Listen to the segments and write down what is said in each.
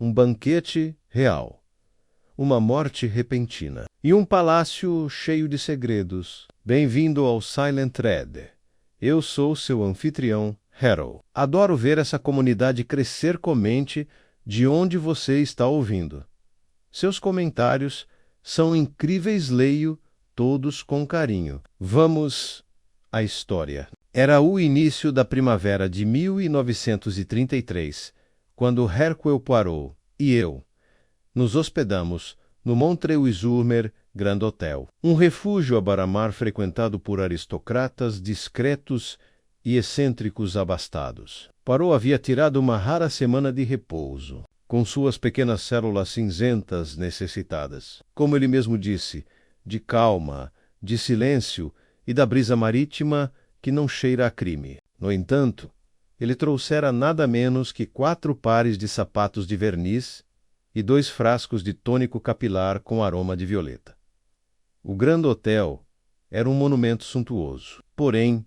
um banquete real, uma morte repentina e um palácio cheio de segredos. Bem-vindo ao Silent Thread. Eu sou seu anfitrião, Harold. Adoro ver essa comunidade crescer. Comente de onde você está ouvindo. Seus comentários são incríveis, leio todos com carinho. Vamos à história. Era o início da primavera de 1933, quando Hercule Poirot e eu nos hospedamos no Montreuil-sur-Mer Grand Hotel, um refúgio à beira-mar frequentado por aristocratas discretos e excêntricos abastados. Poirot havia tirado uma rara semana de repouso, com suas pequenas células cinzentas necessitadas, como ele mesmo disse, de calma, de silêncio e da brisa marítima que não cheira a crime. No entanto, ele trouxera nada menos que 4 pares de sapatos de verniz e 2 frascos de tônico capilar com aroma de violeta. O Grand Hotel era um monumento suntuoso, porém,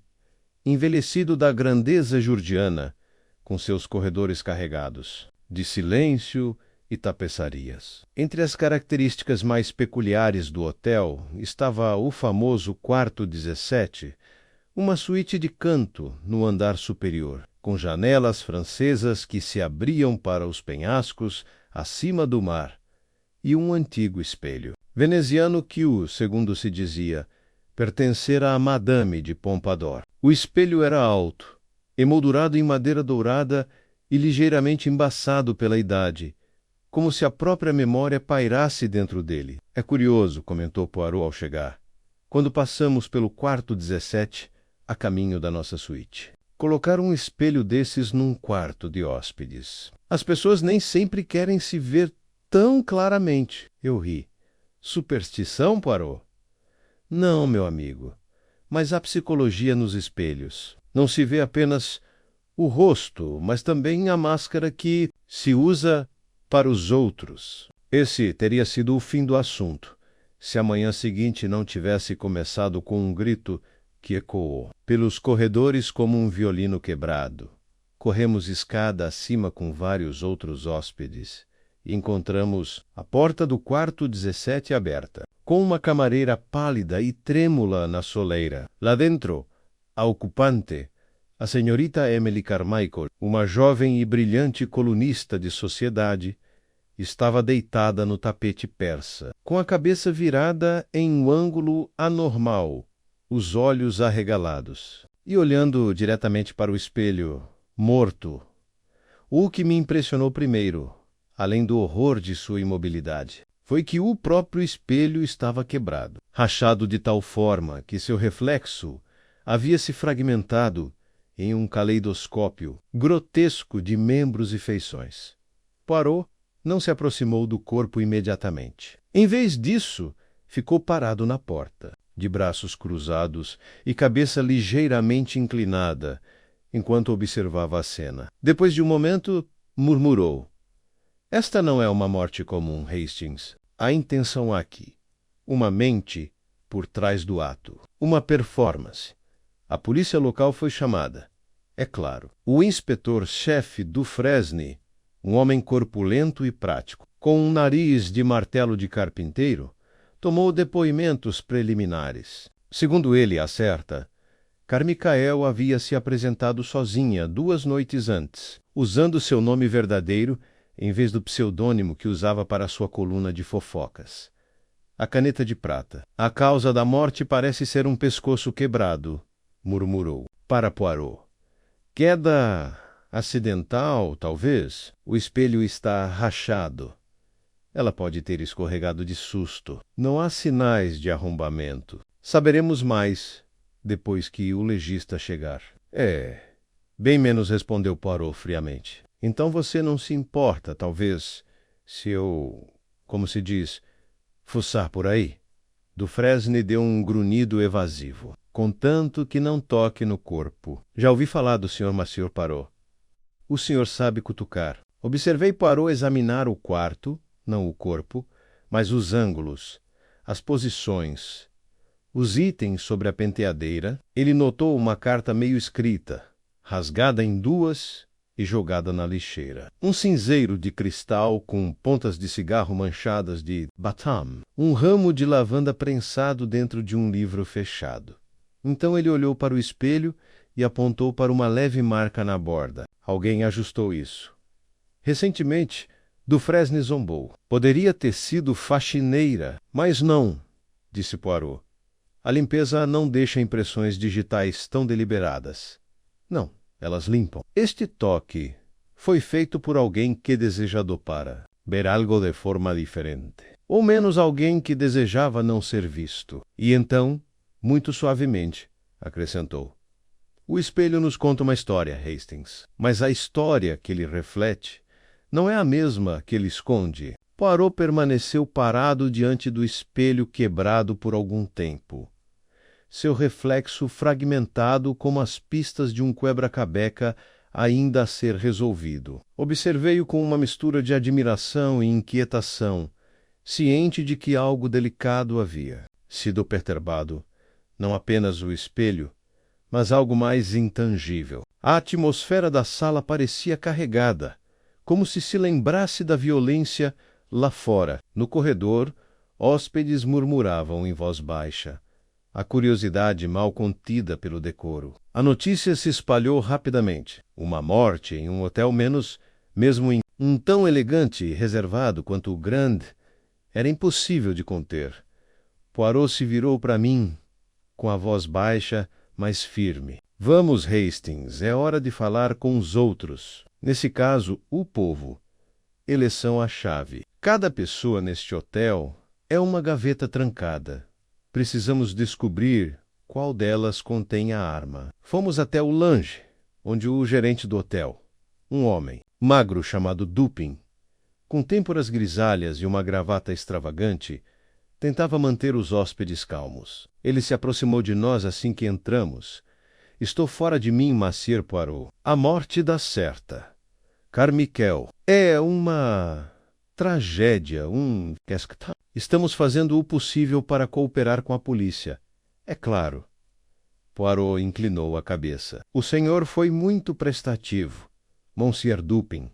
envelhecido da grandeza georgiana, com seus corredores carregados de silêncio e tapeçarias. Entre as características mais peculiares do hotel estava o famoso quarto 17, uma suíte de canto no andar superior, com janelas francesas que se abriam para os penhascos acima do mar, e um antigo espelho veneziano que, segundo se dizia, pertencera a Madame de Pompadour. O espelho era alto, emoldurado em madeira dourada e ligeiramente embaçado pela idade, como se a própria memória pairasse dentro dele. É curioso, comentou Poirot ao chegar, quando passamos pelo quarto 17, a caminho da nossa suíte. Colocar um espelho desses num quarto de hóspedes. As pessoas nem sempre querem se ver tão claramente. Eu ri. Superstição, Poirot? Não, meu amigo. Mas há psicologia nos espelhos. Não se vê apenas o rosto, mas também a máscara que se usa para os outros. Esse teria sido o fim do assunto, se a manhã seguinte não tivesse começado com um grito que ecoou pelos corredores como um violino quebrado. Corremos escada acima com vários outros hóspedes e encontramos a porta do quarto 17 aberta, com uma camareira pálida e trêmula na soleira. Lá dentro, a ocupante, a senhorita Emily Carmichael, uma jovem e brilhante colunista de sociedade, estava deitada no tapete persa, com a cabeça virada em um ângulo anormal, os olhos arregalados, e olhando diretamente para o espelho, morto. O que me impressionou primeiro, além do horror de sua imobilidade, foi que o próprio espelho estava quebrado, rachado de tal forma que seu reflexo havia se fragmentado em um caleidoscópio grotesco de membros e feições. Poirot não se aproximou do corpo imediatamente. Em vez disso, ficou parado na porta, de braços cruzados e cabeça ligeiramente inclinada, enquanto observava a cena. Depois de um momento, murmurou: "Esta não é uma morte comum, Hastings. Há intenção aqui. Uma mente por trás do ato. Uma performance. A polícia local foi chamada. É claro. O inspetor-chefe Dufresne, um homem corpulento e prático, com um nariz de martelo de carpinteiro, tomou depoimentos preliminares. Segundo ele acerta, Carmichael havia se apresentado sozinha 2 noites antes, usando seu nome verdadeiro em vez do pseudônimo que usava para sua coluna de fofocas. A caneta de prata. A causa da morte parece ser um pescoço quebrado, murmurou. Para Poirot. Queda acidental, talvez. O espelho está rachado. Ela pode ter escorregado de susto. Não há sinais de arrombamento. Saberemos mais depois que o legista chegar. Bem menos, respondeu Poirot friamente. Então você não se importa, talvez, se eu, como se diz, fuçar por aí? Dufresne deu um grunhido evasivo. Contanto que não toque no corpo. Já ouvi falar do Sr. Monsieur Poirot. O senhor sabe cutucar. Observei Poirot examinar o quarto, não o corpo, mas os ângulos, as posições, os itens sobre a penteadeira. Ele notou uma carta meio escrita, rasgada em 2 e jogada na lixeira. Um cinzeiro de cristal com pontas de cigarro manchadas de batam. Um ramo de lavanda prensado dentro de um livro fechado. Então ele olhou para o espelho e apontou para uma leve marca na borda. Alguém ajustou isso. Recentemente, Dufresne zombou. Poderia ter sido faxineira, mas não, disse Poirot. A limpeza não deixa impressões digitais tão deliberadas. Não, elas limpam. Este toque foi feito por alguém que deseja dopar, ver algo de forma diferente. Ou menos alguém que desejava não ser visto. E então, muito suavemente, acrescentou: o espelho nos conta uma história, Hastings, mas a história que ele reflete não é a mesma que ele esconde. Poirot permaneceu parado diante do espelho quebrado por algum tempo. Seu reflexo fragmentado como as pistas de um quebra-cabeça ainda a ser resolvido. Observei-o com uma mistura de admiração e inquietação, ciente de que algo delicado havia sido perturbado, não apenas o espelho, mas algo mais intangível. A atmosfera da sala parecia carregada, como se lembrasse da violência lá fora. No corredor, hóspedes murmuravam em voz baixa, a curiosidade mal contida pelo decoro. A notícia se espalhou rapidamente. Uma morte em um hotel mesmo em um tão elegante e reservado quanto o Grand, era impossível de conter. Poirot se virou para mim, com a voz baixa, mas firme. Vamos, Hastings, é hora de falar com os outros. Nesse caso, o povo. Eles são a chave. Cada pessoa neste hotel é uma gaveta trancada. Precisamos descobrir qual delas contém a arma. Fomos até o lounge, onde o gerente do hotel, um homem, magro chamado Dupin, com têmporas grisalhas e uma gravata extravagante, tentava manter os hóspedes calmos. Ele se aproximou de nós assim que entramos. Estou fora de mim, Monsieur Poirot. A morte dá certa. Carmichael. É uma tragédia, Estamos fazendo o possível para cooperar com a polícia. É claro. Poirot inclinou a cabeça. O senhor foi muito prestativo, Monsieur Dupin.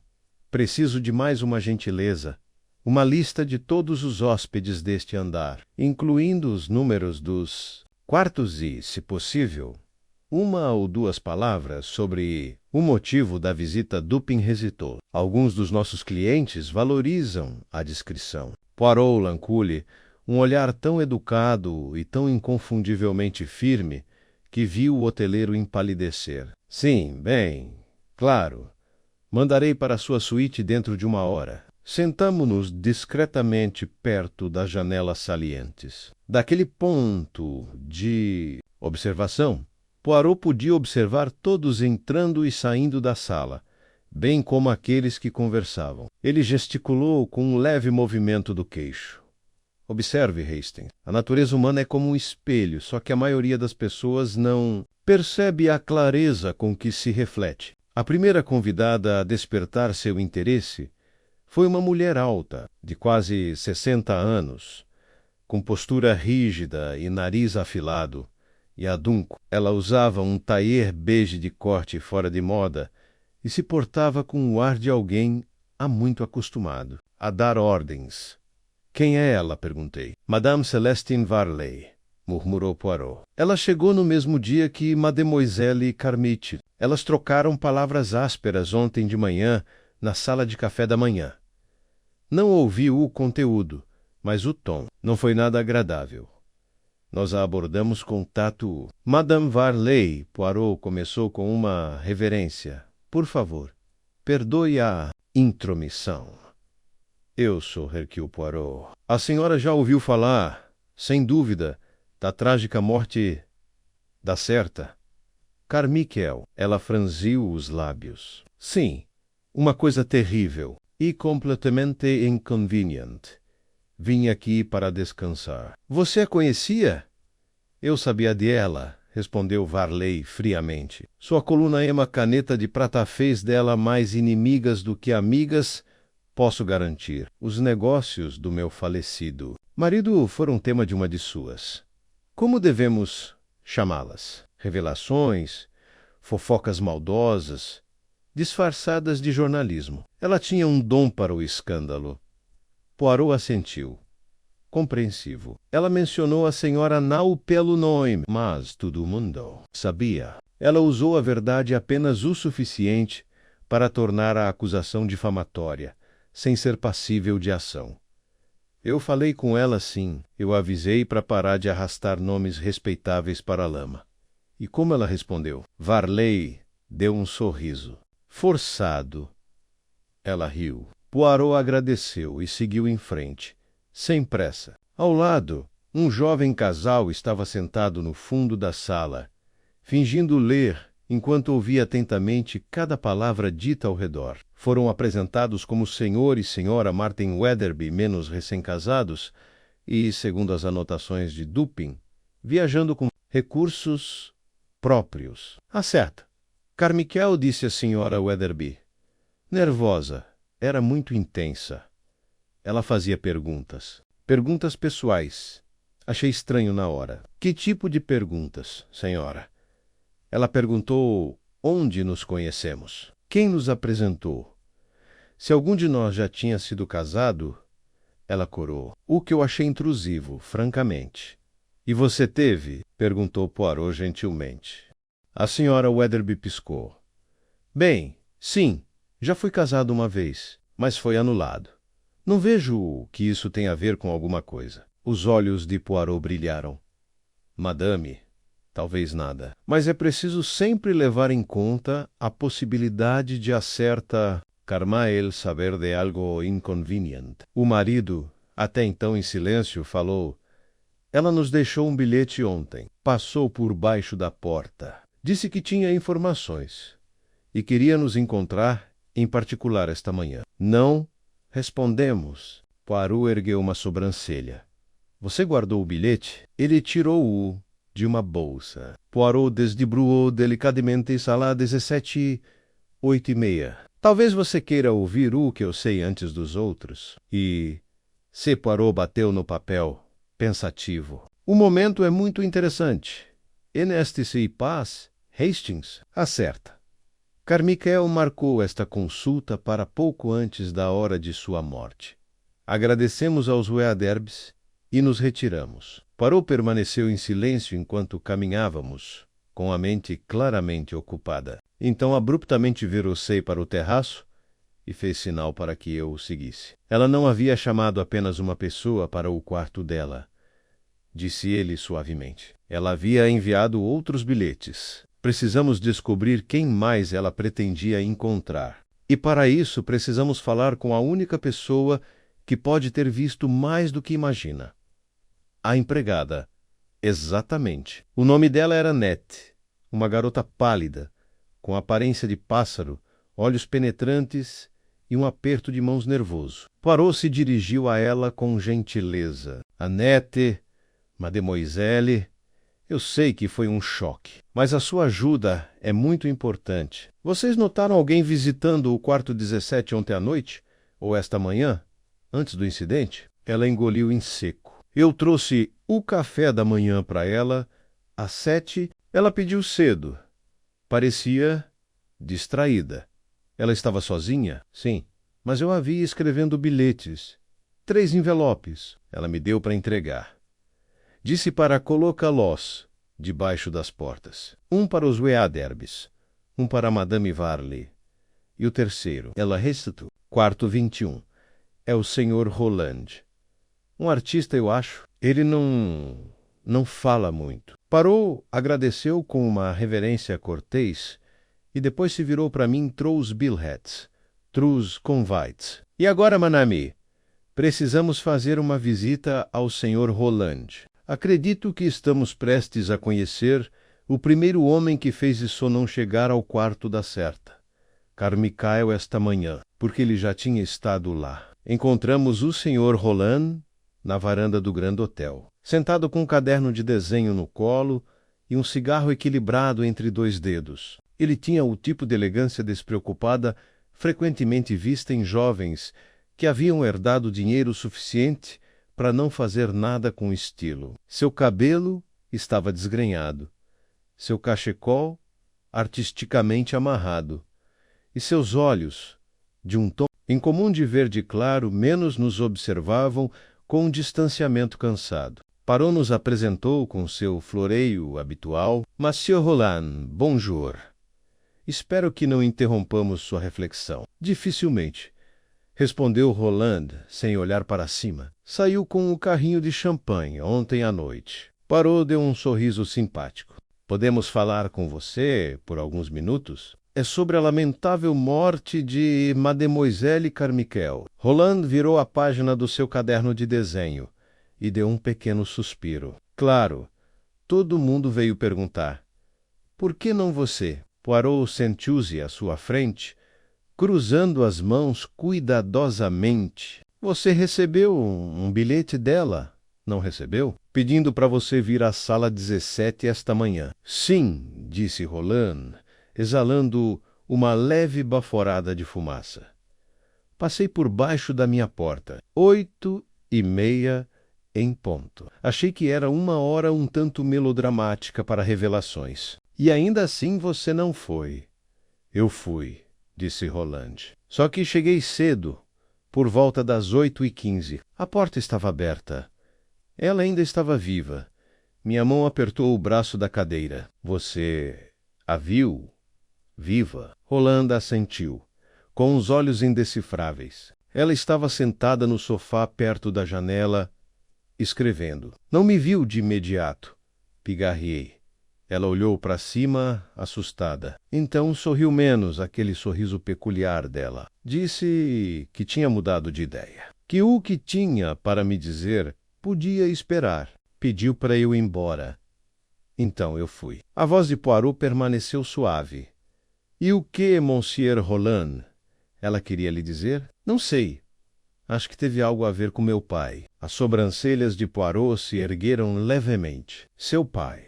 Preciso de mais uma gentileza. Uma lista de todos os hóspedes deste andar, incluindo os números dos quartos e, se possível, uma ou duas palavras sobre o motivo da visita. Dupin hesitou. Alguns dos nossos clientes valorizam a discrição. Poirot lançou-lhe um olhar tão educado e tão inconfundivelmente firme que viu o hoteleiro empalidecer. Sim, bem, claro. Mandarei para a sua suíte dentro de 1 hora. Sentamo-nos discretamente perto das janelas salientes. Daquele ponto de observação, Poirot podia observar todos entrando e saindo da sala, bem como aqueles que conversavam. Ele gesticulou com um leve movimento do queixo. Observe, Hastings, a natureza humana é como um espelho, só que a maioria das pessoas não percebe a clareza com que se reflete. A primeira convidada a despertar seu interesse foi uma mulher alta, de quase 60 anos, com postura rígida e nariz afilado e adunco. Ela usava um tailleur bege de corte fora de moda e se portava com o ar de alguém há muito acostumado a dar ordens. Quem é ela? Perguntei. Madame Celestine Varley, murmurou Poirot. Ela chegou no mesmo dia que Mademoiselle Carmichael. Elas trocaram palavras ásperas ontem de manhã na sala de café da manhã. Não ouvi o conteúdo, mas o tom não foi nada agradável. Nós a abordamos com tato. Madame Varley, Poirot começou com uma reverência. Por favor, perdoe a intromissão. Eu sou Hercule Poirot. A senhora já ouviu falar, sem dúvida, da trágica morte da certa Carmichael. Ela franziu os lábios. Sim, uma coisa terrível e completamente inconveniente. Vim aqui para descansar. Você a conhecia? Eu sabia dela, respondeu Varley friamente. Sua coluna ema caneta de prata fez dela mais inimigas do que amigas, posso garantir. Os negócios do meu falecido marido foram tema de uma de suas. Como devemos chamá-las? Revelações? Fofocas maldosas? disfarçadas de jornalismo. Ela tinha um dom para o escândalo. Poirot assentiu, compreensivo. Ela mencionou a senhora não pelo nome, mas todo mundo sabia. Ela usou a verdade apenas o suficiente para tornar a acusação difamatória, sem ser passível de ação. Eu falei com ela sim, eu avisei para parar de arrastar nomes respeitáveis para a lama. E como ela respondeu? Varley deu um sorriso. Forçado. Ela riu. Poirot agradeceu e seguiu em frente, sem pressa. Ao lado, um jovem casal estava sentado no fundo da sala, fingindo ler enquanto ouvia atentamente cada palavra dita ao redor. Foram apresentados como Sr. e Sra. Martin Weatherby menos recém-casados e, segundo as anotações de Dupin, viajando com recursos próprios. Acerta. Carmichael disse à Sra. Weatherby. Nervosa. Era muito intensa. Ela fazia perguntas. Perguntas pessoais. Achei estranho na hora. Que tipo de perguntas, senhora? Ela perguntou onde nos conhecemos. Quem nos apresentou? Se algum de nós já tinha sido casado, ela corou. O que eu achei intrusivo, francamente. E você teve? Perguntou Poirot gentilmente. A Sra. Weatherby piscou. Bem, sim, já fui casado uma vez, mas foi anulado. Não vejo que isso tenha a ver com alguma coisa. Os olhos de Poirot brilharam. Madame, talvez nada. Mas é preciso sempre levar em conta a possibilidade de a certa Carmichael saber de algo inconveniente. O marido, até então em silêncio, falou: Ela nos deixou um bilhete ontem. Passou por baixo da porta. Disse que tinha informações e queria nos encontrar em particular esta manhã. Não respondemos. Poirot ergueu uma sobrancelha. Você guardou o bilhete? Ele tirou-o de uma bolsa. Poirot desdobrouo delicadamente sala 17, 8:30. Talvez você queira ouvir o que eu sei antes dos outros. E se Poirot bateu no papel, pensativo. O momento é muito interessante. E neste se paz, Hastings acerta. Carmichael marcou esta consulta para pouco antes da hora de sua morte. Agradecemos aos Weatherbys e nos retiramos. Poirot permaneceu em silêncio enquanto caminhávamos, com a mente claramente ocupada. Então abruptamente virou-se para o terraço e fez sinal para que eu o seguisse. Ela não havia chamado apenas uma pessoa para o quarto dela, disse ele suavemente. Ela havia enviado outros bilhetes. Precisamos descobrir quem mais ela pretendia encontrar. E para isso precisamos falar com a única pessoa que pode ter visto mais do que imagina. A empregada. Exatamente. O nome dela era Annette, uma garota pálida, com aparência de pássaro, olhos penetrantes e um aperto de mãos nervoso. Poirot se dirigiu a ela com gentileza. Annette, mademoiselle, eu sei que foi um choque, mas a sua ajuda é muito importante. Vocês notaram alguém visitando o quarto 17 ontem à noite? Ou esta manhã? Antes do incidente? Ela engoliu em seco. Eu trouxe o café da manhã para ela às 7. Ela pediu cedo. Parecia distraída. Ela estava sozinha? Sim, mas eu a vi escrevendo bilhetes. 3 envelopes. Ela me deu para entregar. Disse para colocá-los debaixo das portas. Um para os Weatherbys, um para Madame Varley. E o terceiro, ela recitou. Quarto 21. É o Sr. Roland. Um artista, eu acho. Ele não fala muito. Parou, agradeceu com uma reverência cortês e depois se virou para mim trous billets, trous convites. E agora, Manami, precisamos fazer uma visita ao Sr. Roland. Acredito que estamos prestes a conhecer o primeiro homem que fez isso não chegar ao quarto da certa. Carmichael esta manhã, porque ele já tinha estado lá. Encontramos o Sr. Roland na varanda do Grand Hotel, sentado com um caderno de desenho no colo e um cigarro equilibrado entre 2 dedos. Ele tinha o tipo de elegância despreocupada frequentemente vista em jovens que haviam herdado dinheiro suficiente para não fazer nada com estilo. Seu cabelo estava desgrenhado, seu cachecol artisticamente amarrado, e seus olhos, de um tom incomum de verde claro, menos nos observavam com um distanciamento cansado. Poirot nos apresentou com seu floreio habitual. Monsieur Roland, bonjour. Espero que não interrompamos sua reflexão. Dificilmente, respondeu Roland, sem olhar para cima. Saiu com o carrinho de champanhe ontem à noite. Poirot deu um sorriso simpático. Podemos falar com você por alguns minutos? É sobre a lamentável morte de Mademoiselle Carmichael. Roland virou a página do seu caderno de desenho e deu um pequeno suspiro. Claro, todo mundo veio perguntar. Por que não você? Poirot sentiu-se à sua frente, cruzando as mãos cuidadosamente. Você recebeu um bilhete dela, não recebeu? Pedindo para você vir à sala 17 esta manhã. Sim, disse Roland, exalando uma leve baforada de fumaça. Passei por baixo da minha porta. 8:30 em ponto. Achei que era uma hora um tanto melodramática para revelações. E ainda assim você não foi. Eu fui, disse Roland. Só que cheguei cedo, por volta das 8:15. A porta estava aberta. Ela ainda estava viva. Minha mão apertou o braço da cadeira. Você a viu? Viva. Roland assentiu, com os olhos indecifráveis. Ela estava sentada no sofá perto da janela, escrevendo. Não me viu de imediato. Pigarreei. Ela olhou para cima, assustada. Então sorriu menos, aquele sorriso peculiar dela. Disse que tinha mudado de ideia. Que o que tinha para me dizer podia esperar. Pediu para eu ir embora. Então eu fui. A voz de Poirot permaneceu suave. E o que, Monsieur Roland? Ela queria lhe dizer? Não sei. Acho que teve algo a ver com meu pai. As sobrancelhas de Poirot se ergueram levemente. Seu pai,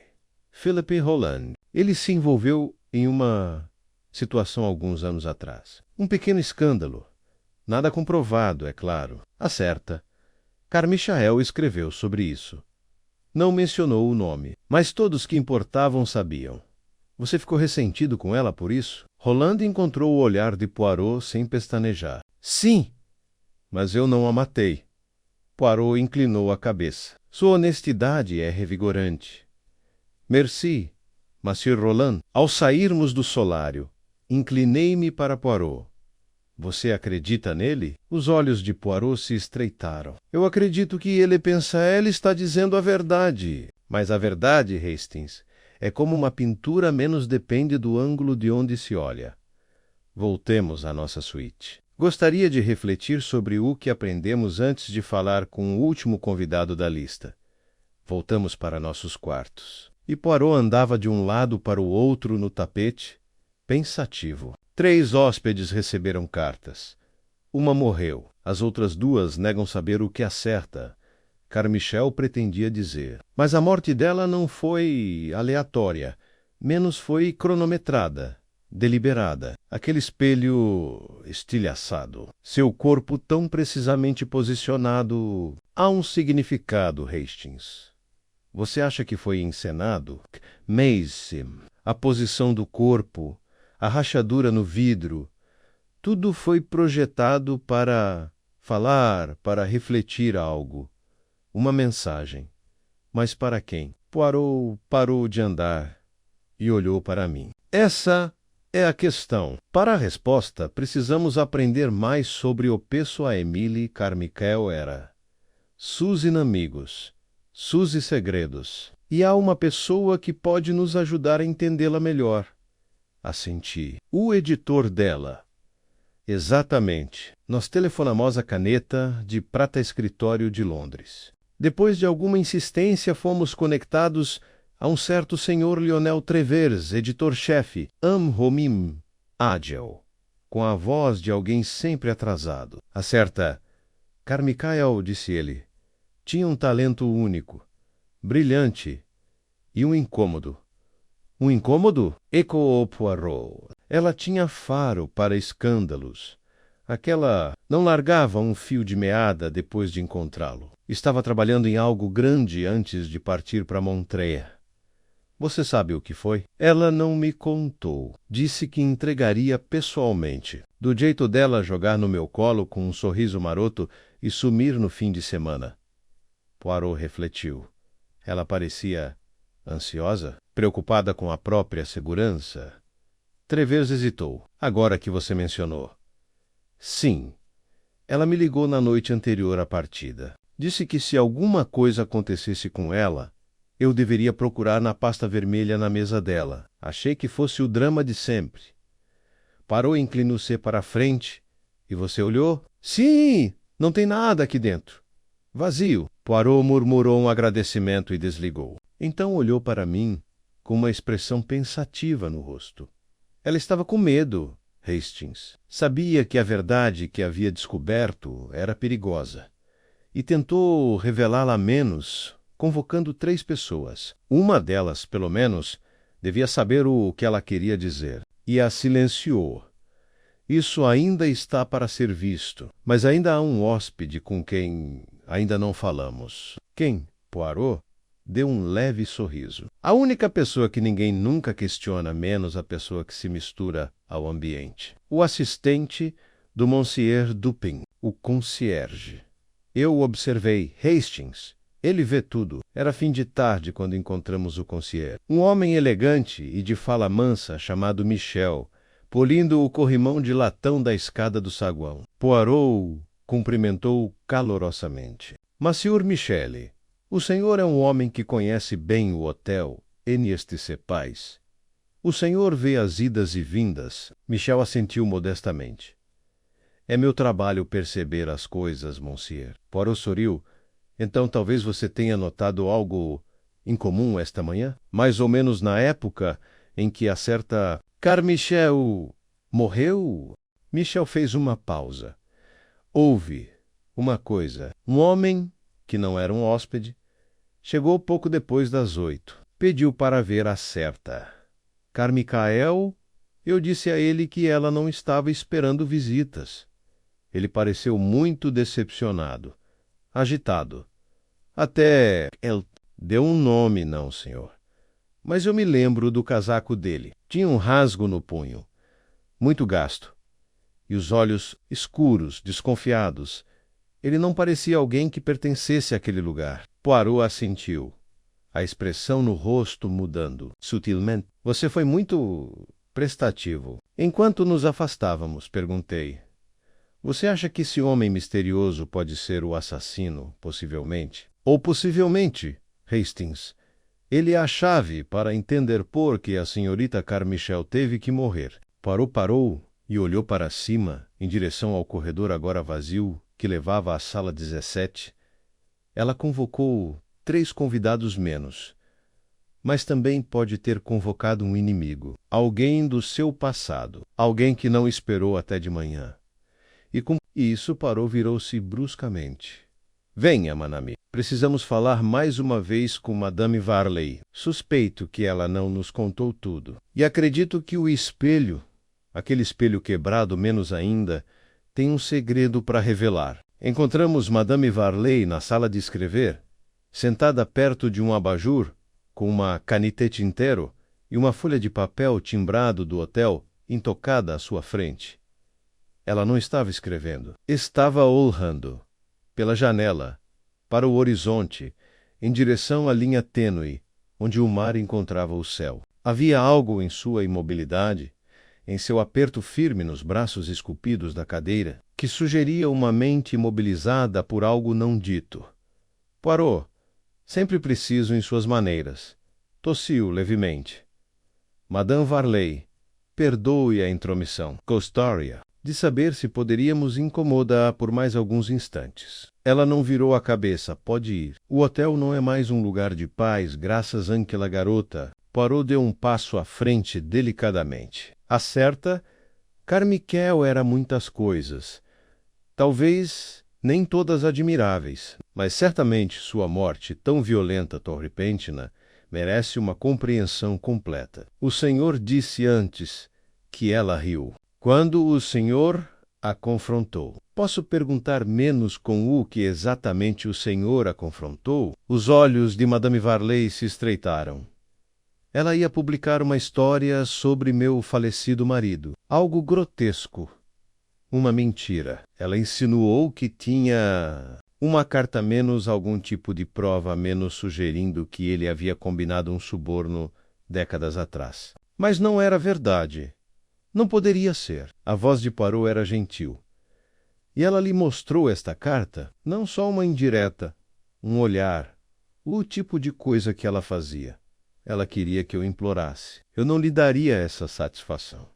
Philippe Roland. Ele se envolveu em uma situação alguns anos atrás. Um pequeno escândalo. Nada comprovado, é claro. A certa. Carmichael escreveu sobre isso. Não mencionou o nome, mas todos que importavam sabiam. Você ficou ressentido com ela por isso? Roland encontrou o olhar de Poirot sem pestanejar. Sim, mas eu não a matei. Poirot inclinou a cabeça. Sua honestidade é revigorante. Merci, Monsieur Roland. Ao sairmos do solário, inclinei-me para Poirot. Você acredita nele? Os olhos de Poirot se estreitaram. Eu acredito que ele pensa, ela está dizendo a verdade. Mas a verdade, Hastings, é como uma pintura, menos depende do ângulo de onde se olha. Voltemos à nossa suíte. Gostaria de refletir sobre o que aprendemos antes de falar com o último convidado da lista. Voltamos para nossos quartos. E Poirot andava de um lado para o outro no tapete, pensativo. 3 hóspedes receberam cartas. Uma morreu. As outras 2 negam saber o que a certa. Carmichael pretendia dizer. Mas a morte dela não foi aleatória, menos foi cronometrada, deliberada. Aquele espelho estilhaçado, seu corpo tão precisamente posicionado. Há um significado, Hastings. Você acha que foi encenado? Macy, a posição do corpo, a rachadura no vidro, tudo foi projetado para falar, para refletir algo. Uma mensagem. Mas para quem? Poirot parou de andar e olhou para mim. Essa é a questão. Para a resposta, precisamos aprender mais sobre o pessoa Emily Carmichael era. Sus inimigos, sus segredos. E há uma pessoa que pode nos ajudar a entendê-la melhor. Assenti. O editor dela. Exatamente. Nós telefonamos a caneta de Prata Escritório de Londres. Depois de alguma insistência, fomos conectados a um certo senhor Lionel Trevers, editor-chefe, Homim Agile, com a voz de alguém sempre atrasado. A certa Carmichael, disse ele, tinha um talento único, brilhante e um incômodo. Um incômodo? Ecoou Poirot. Ela tinha faro para escândalos. Aquela não largava um fio de meada depois de encontrá-lo. Estava trabalhando em algo grande antes de partir para Montreux. Você sabe o que foi? Ela não me contou. Disse que entregaria pessoalmente. Do jeito dela jogar no meu colo com um sorriso maroto e sumir no fim de semana. Poirot refletiu. Ela parecia ansiosa, preocupada com a própria segurança. Trévers hesitou. Agora que você mencionou. Sim. Ela me ligou na noite anterior à partida. Disse que se alguma coisa acontecesse com ela, eu deveria procurar na pasta vermelha na mesa dela. Achei que fosse o drama de sempre. Parou e inclinou-se para a frente. E você olhou? Sim, não tem nada aqui dentro. Vazio. Poirot murmurou um agradecimento e desligou. Então olhou para mim com uma expressão pensativa no rosto. Ela estava com medo, Hastings. Sabia que a verdade que havia descoberto era perigosa. E tentou revelá-la menos, convocando 3 pessoas. Uma delas, pelo menos, devia saber o que ela queria dizer. E a silenciou. Isso ainda está para ser visto, mas ainda há um hóspede com quem ainda não falamos. Quem? Poirot deu um leve sorriso. A única pessoa que ninguém nunca questiona, menos a pessoa que se mistura ao ambiente. O assistente do Monsieur Dupin, o concierge. Eu o observei. Hastings. Ele vê tudo. Era fim de tarde quando encontramos o concierge. Um homem elegante e de fala mansa chamado Michel, polindo o corrimão de latão da escada do saguão. Poirot cumprimentou calorosamente. Monsieur Michel, o senhor é um homem que conhece bem o hotel N.S.T. Cepais. O senhor vê as idas e vindas. Michel assentiu modestamente. É meu trabalho perceber as coisas, monsieur. Poirot sorriu. Então talvez você tenha notado algo incomum esta manhã? Mais ou menos na época em que a certa Carmichael morreu? Michel fez uma pausa. Houve uma coisa. Um homem, que não era um hóspede, chegou pouco depois das 8. Pediu para ver a certa Carmichael. Eu disse a ele que ela não estava esperando visitas. Ele pareceu muito decepcionado, agitado. Até ele deu um nome, não, senhor. Mas eu me lembro do casaco dele. Tinha um rasgo no punho, muito gasto, e os olhos escuros, desconfiados. Ele não parecia alguém que pertencesse àquele lugar. Poirot assentiu, a expressão no rosto mudando sutilmente. Você foi muito prestativo. Enquanto nos afastávamos, perguntei. Você acha que esse homem misterioso pode ser o assassino, possivelmente? Ou possivelmente, Hastings, ele é a chave para entender por que a senhorita Carmichael teve que morrer. Poirot parou e olhou para cima, em direção ao corredor agora vazio, que levava à sala 17. Ela convocou 3 convidados menos, mas também pode ter convocado um inimigo, alguém do seu passado, alguém que não esperou até de manhã. E com isso Poirot virou-se bruscamente. Venha, Manami. Precisamos falar mais uma vez com Madame Varley. Suspeito que ela não nos contou tudo. E acredito que o espelho, aquele espelho quebrado menos ainda, tem um segredo para revelar. Encontramos Madame Varley na sala de escrever, sentada perto de um abajur, com uma canette tinteiro e uma folha de papel timbrado do hotel intocada à sua frente. Ela não estava escrevendo. Estava olhando pela janela, para o horizonte, em direção à linha tênue, onde o mar encontrava o céu. Havia algo em sua imobilidade, em seu aperto firme nos braços esculpidos da cadeira, que sugeria uma mente imobilizada por algo não dito. Poirot, sempre preciso em suas maneiras, tossiu levemente. Madame Varley, perdoe a intromissão. Gostaria de saber se poderíamos incomodá-la por mais alguns instantes. Ela não virou a cabeça. Pode ir. O hotel não é mais um lugar de paz, graças àquela garota. Poirot deu um passo à frente delicadamente. A certa, Carmichael era muitas coisas. Talvez nem todas admiráveis, mas certamente sua morte, tão violenta, tão repentina, merece uma compreensão completa. O senhor disse antes que ela riu. Quando o senhor a confrontou. Posso perguntar menos com o que exatamente o senhor a confrontou? Os olhos de Madame Varley se estreitaram. Ela ia publicar uma história sobre meu falecido marido. Algo grotesco. Uma mentira. Ela insinuou que tinha uma carta a menos, algum tipo de prova a menos sugerindo que ele havia combinado um suborno décadas atrás. Mas não era verdade. Não poderia ser. A voz de Poirot era gentil. E ela lhe mostrou esta carta, não só uma indireta, um olhar, o tipo de coisa que ela fazia. Ela queria que eu implorasse. Eu não lhe daria essa satisfação.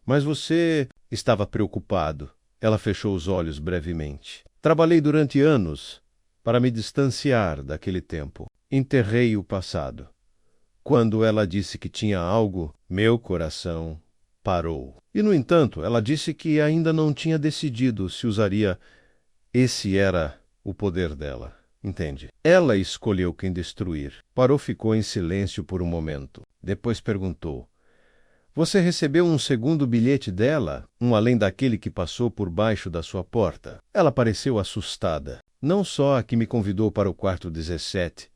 Mas você estava preocupado. Ela fechou os olhos brevemente. Trabalhei durante anos para me distanciar daquele tempo. Enterrei o passado. Quando ela disse que tinha algo, meu coração parou. E, no entanto, ela disse que ainda não tinha decidido se usaria. Esse era o poder dela. Entende? Ela escolheu quem destruir. Poirot ficou em silêncio por um momento. Depois perguntou: você recebeu um segundo bilhete dela? Um além daquele que passou por baixo da sua porta? Ela pareceu assustada. Não só a que me convidou para o quarto 17.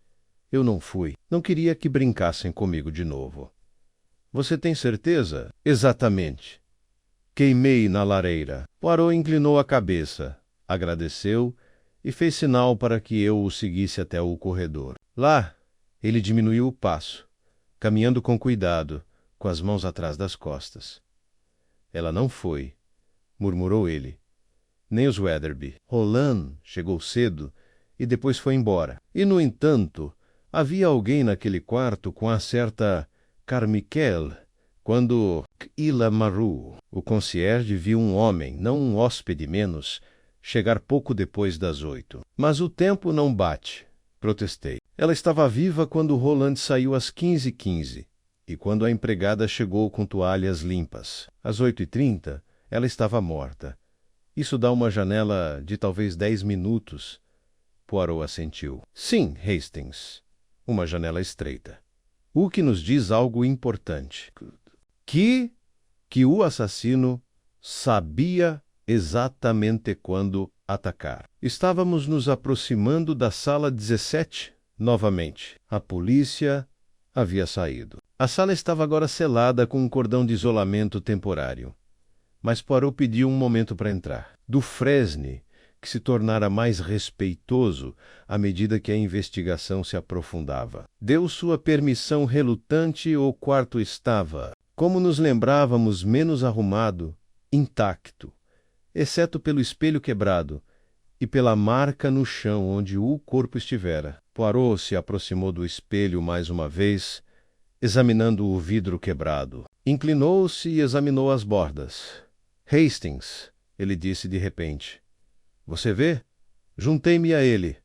Eu não fui. Não queria que brincassem comigo de novo. Você tem certeza? Exatamente. Queimei na lareira. Poirot inclinou a cabeça, agradeceu e fez sinal para que eu o seguisse até o corredor. Lá, ele diminuiu o passo, caminhando com cuidado, com as mãos atrás das costas. Ela não foi, murmurou ele. Nem os Weatherby. Roland chegou cedo e depois foi embora. E, no entanto, havia alguém naquele quarto com a certa Carmichael, quando Ila Maru, o concierge, viu um homem, não um hóspede menos, chegar pouco depois das 8. Mas o tempo não bate, protestei. Ela estava viva quando Roland saiu às 15h15 e quando a empregada chegou com toalhas limpas. Às 8h30, ela estava morta. Isso dá uma janela de talvez 10 minutos. Poirot assentiu. Sim, Hastings. Uma janela estreita. O que nos diz algo importante. Que o assassino sabia exatamente quando atacar. Estávamos nos aproximando da sala 17 novamente. A polícia havia saído. A sala estava agora selada com um cordão de isolamento temporário. Mas Poirot pediu um momento para entrar. Dufresne, que se tornara mais respeitoso à medida que a investigação se aprofundava. Deu sua permissão relutante. O quarto estava, como nos lembrávamos, menos arrumado, intacto, exceto pelo espelho quebrado e pela marca no chão onde o corpo estivera. Poirot se aproximou do espelho mais uma vez, examinando o vidro quebrado. Inclinou-se e examinou as bordas. Hastings, ele disse de repente. Você vê? Juntei-me a ele.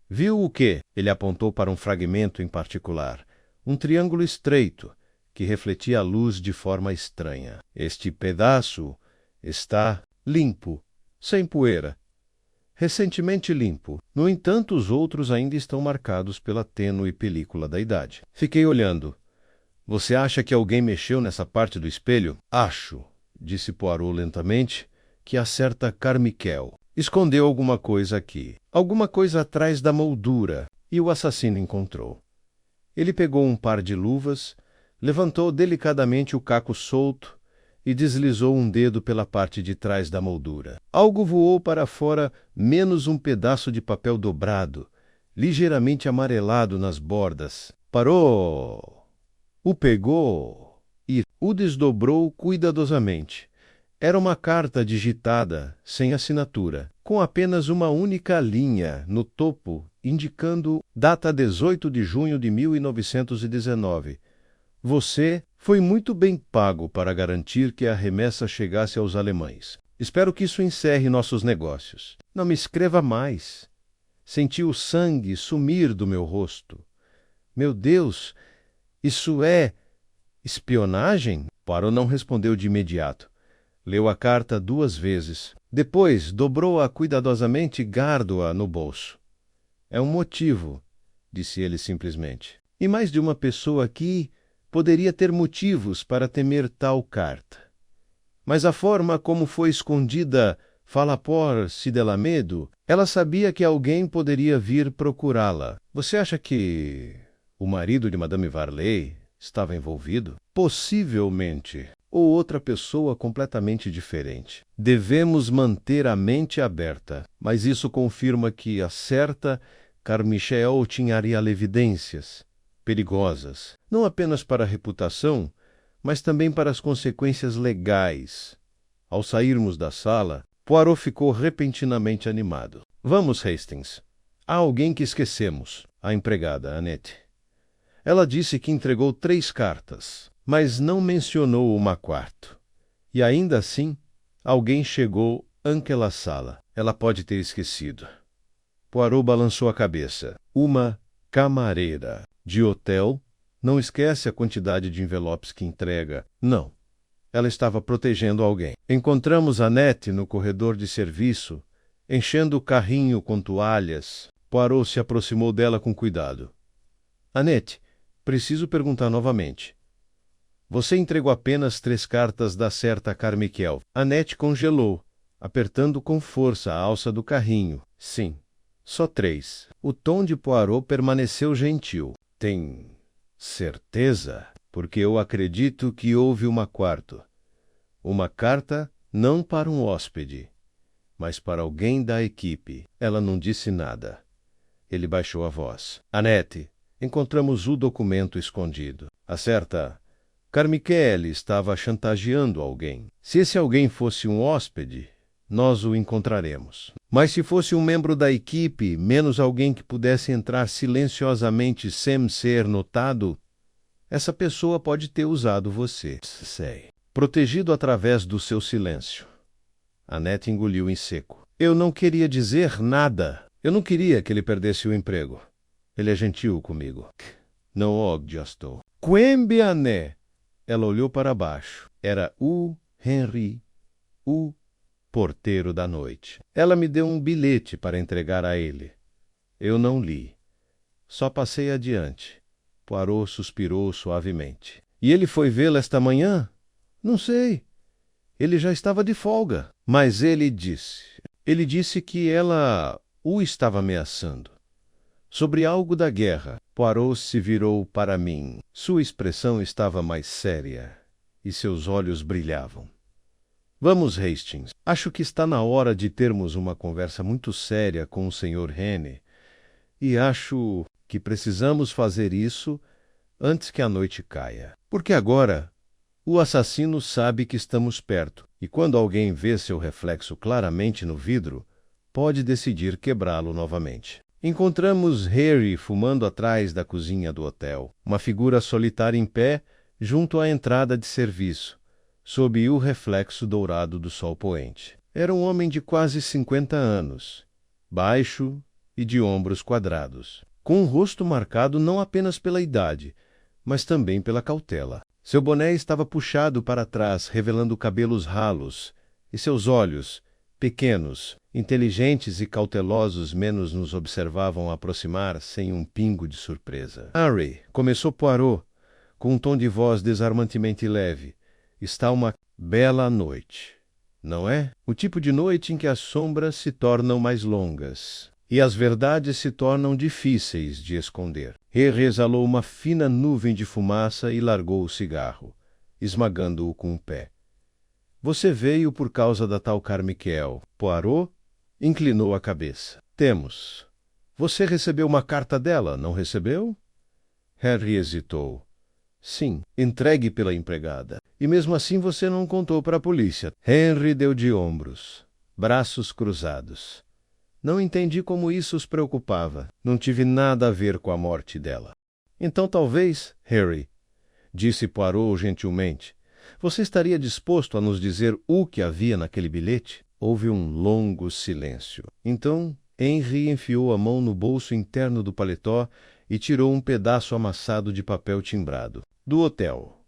Viu o quê? Ele apontou para um fragmento em particular. Um triângulo estreito, que refletia a luz de forma estranha. Este pedaço está limpo, sem poeira. Recentemente limpo. No entanto, os outros ainda estão marcados pela tênue película da idade. Fiquei olhando. Você acha que alguém mexeu nessa parte do espelho? Acho, disse Poirot lentamente, que há certa Carmichael. Escondeu alguma coisa aqui. Alguma coisa atrás da moldura. E o assassino encontrou. Ele pegou um par de luvas, levantou delicadamente o caco solto e deslizou um dedo pela parte de trás da moldura. Algo voou para fora, menos um pedaço de papel dobrado, ligeiramente amarelado nas bordas. Parou! O pegou e o desdobrou cuidadosamente. Era uma carta digitada, sem assinatura, com apenas uma única linha no topo, indicando data 18 de junho de 1919. Você foi muito bem pago para garantir que a remessa chegasse aos alemães. Espero que isso encerre nossos negócios. Não me escreva mais. Senti o sangue sumir do meu rosto. Meu Deus, isso é espionagem? Poirot não respondeu de imediato. Leu a carta 2 vezes. Depois, dobrou-a cuidadosamente e guardou-a no bolso. É um motivo, disse ele simplesmente. E mais de uma pessoa aqui poderia ter motivos para temer tal carta. Mas a forma como foi escondida fala por si dela medo. Ela sabia que alguém poderia vir procurá-la. Você acha que o marido de Madame Varley estava envolvido? Possivelmente. Ou outra pessoa completamente diferente. Devemos manter a mente aberta, mas isso confirma que a certa Carmichael tinha evidências perigosas, não apenas para a reputação, mas também para as consequências legais. Ao sairmos da sala, Poirot ficou repentinamente animado. Vamos, Hastings. Há alguém que esquecemos. A empregada, Annette. Ela disse que entregou 3 cartas, mas não mencionou uma quarta. E ainda assim, alguém chegou àquela sala. Ela pode ter esquecido. Poirot balançou a cabeça. Uma camareira de hotel não esquece a quantidade de envelopes que entrega. Não. Ela estava protegendo alguém. Encontramos Annette no corredor de serviço, enchendo o carrinho com toalhas. Poirot se aproximou dela com cuidado. Annette, preciso perguntar novamente. Você entregou apenas 3 cartas da certa Carmichael. Annette congelou, apertando com força a alça do carrinho. Sim, só 3. O tom de Poirot permaneceu gentil. Tem certeza? Porque eu acredito que houve uma quarta. Uma carta não para um hóspede, mas para alguém da equipe. Ela não disse nada. Ele baixou a voz. Annette, encontramos o documento escondido. A certa Carmichael estava chantageando alguém. Se esse alguém fosse um hóspede, nós o encontraremos. Mas se fosse um membro da equipe, menos alguém que pudesse entrar silenciosamente sem ser notado, essa pessoa pode ter usado você. Sei. Protegido através do seu silêncio. Annette engoliu em seco. Eu não queria dizer nada. Eu não queria que ele perdesse o emprego. Ele é gentil comigo. Não o adjustou. Quembiané. Ela olhou para baixo. Era o Henry, o porteiro da noite. Ela me deu um bilhete para entregar a ele. Eu não li. Só passei adiante. Poirot suspirou suavemente. E ele foi vê-la esta manhã? Não sei. Ele já estava de folga. Mas ele disse que ela o estava ameaçando. Sobre algo da guerra. Poirot se virou para mim. Sua expressão estava mais séria e seus olhos brilhavam. Vamos, Hastings. Acho que está na hora de termos uma conversa muito séria com o Sr. Henry. E acho que precisamos fazer isso antes que a noite caia. Porque agora o assassino sabe que estamos perto, e quando alguém vê seu reflexo claramente no vidro, pode decidir quebrá-lo novamente. Encontramos Harry fumando atrás da cozinha do hotel, uma figura solitária em pé junto à entrada de serviço, sob o reflexo dourado do sol poente. Era um homem de quase 50 anos, baixo e de ombros quadrados, com um rosto marcado não apenas pela idade, mas também pela cautela. Seu boné estava puxado para trás, revelando cabelos ralos, e seus olhos, pequenos, inteligentes e cautelosos, menos nos observavam aproximar sem um pingo de surpresa. Harry, começou Poirot, com um tom de voz desarmantemente leve, está uma bela noite, não é? O tipo de noite em que as sombras se tornam mais longas e as verdades se tornam difíceis de esconder. Harry exalou uma fina nuvem de fumaça e largou o cigarro, esmagando-o com o pé. Você veio por causa da tal Carmichael. Poirot inclinou a cabeça. Temos. Você recebeu uma carta dela, não recebeu? Harry hesitou. Sim, entregue pela empregada. E mesmo assim você não contou para a polícia. Henry deu de ombros, braços cruzados. Não entendi como isso os preocupava. Não tive nada a ver com a morte dela. Então talvez, Harry, disse Poirot gentilmente, você estaria disposto a nos dizer o que havia naquele bilhete? Houve um longo silêncio. Então, Henry enfiou a mão no bolso interno do paletó e tirou um pedaço amassado de papel timbrado. Do hotel.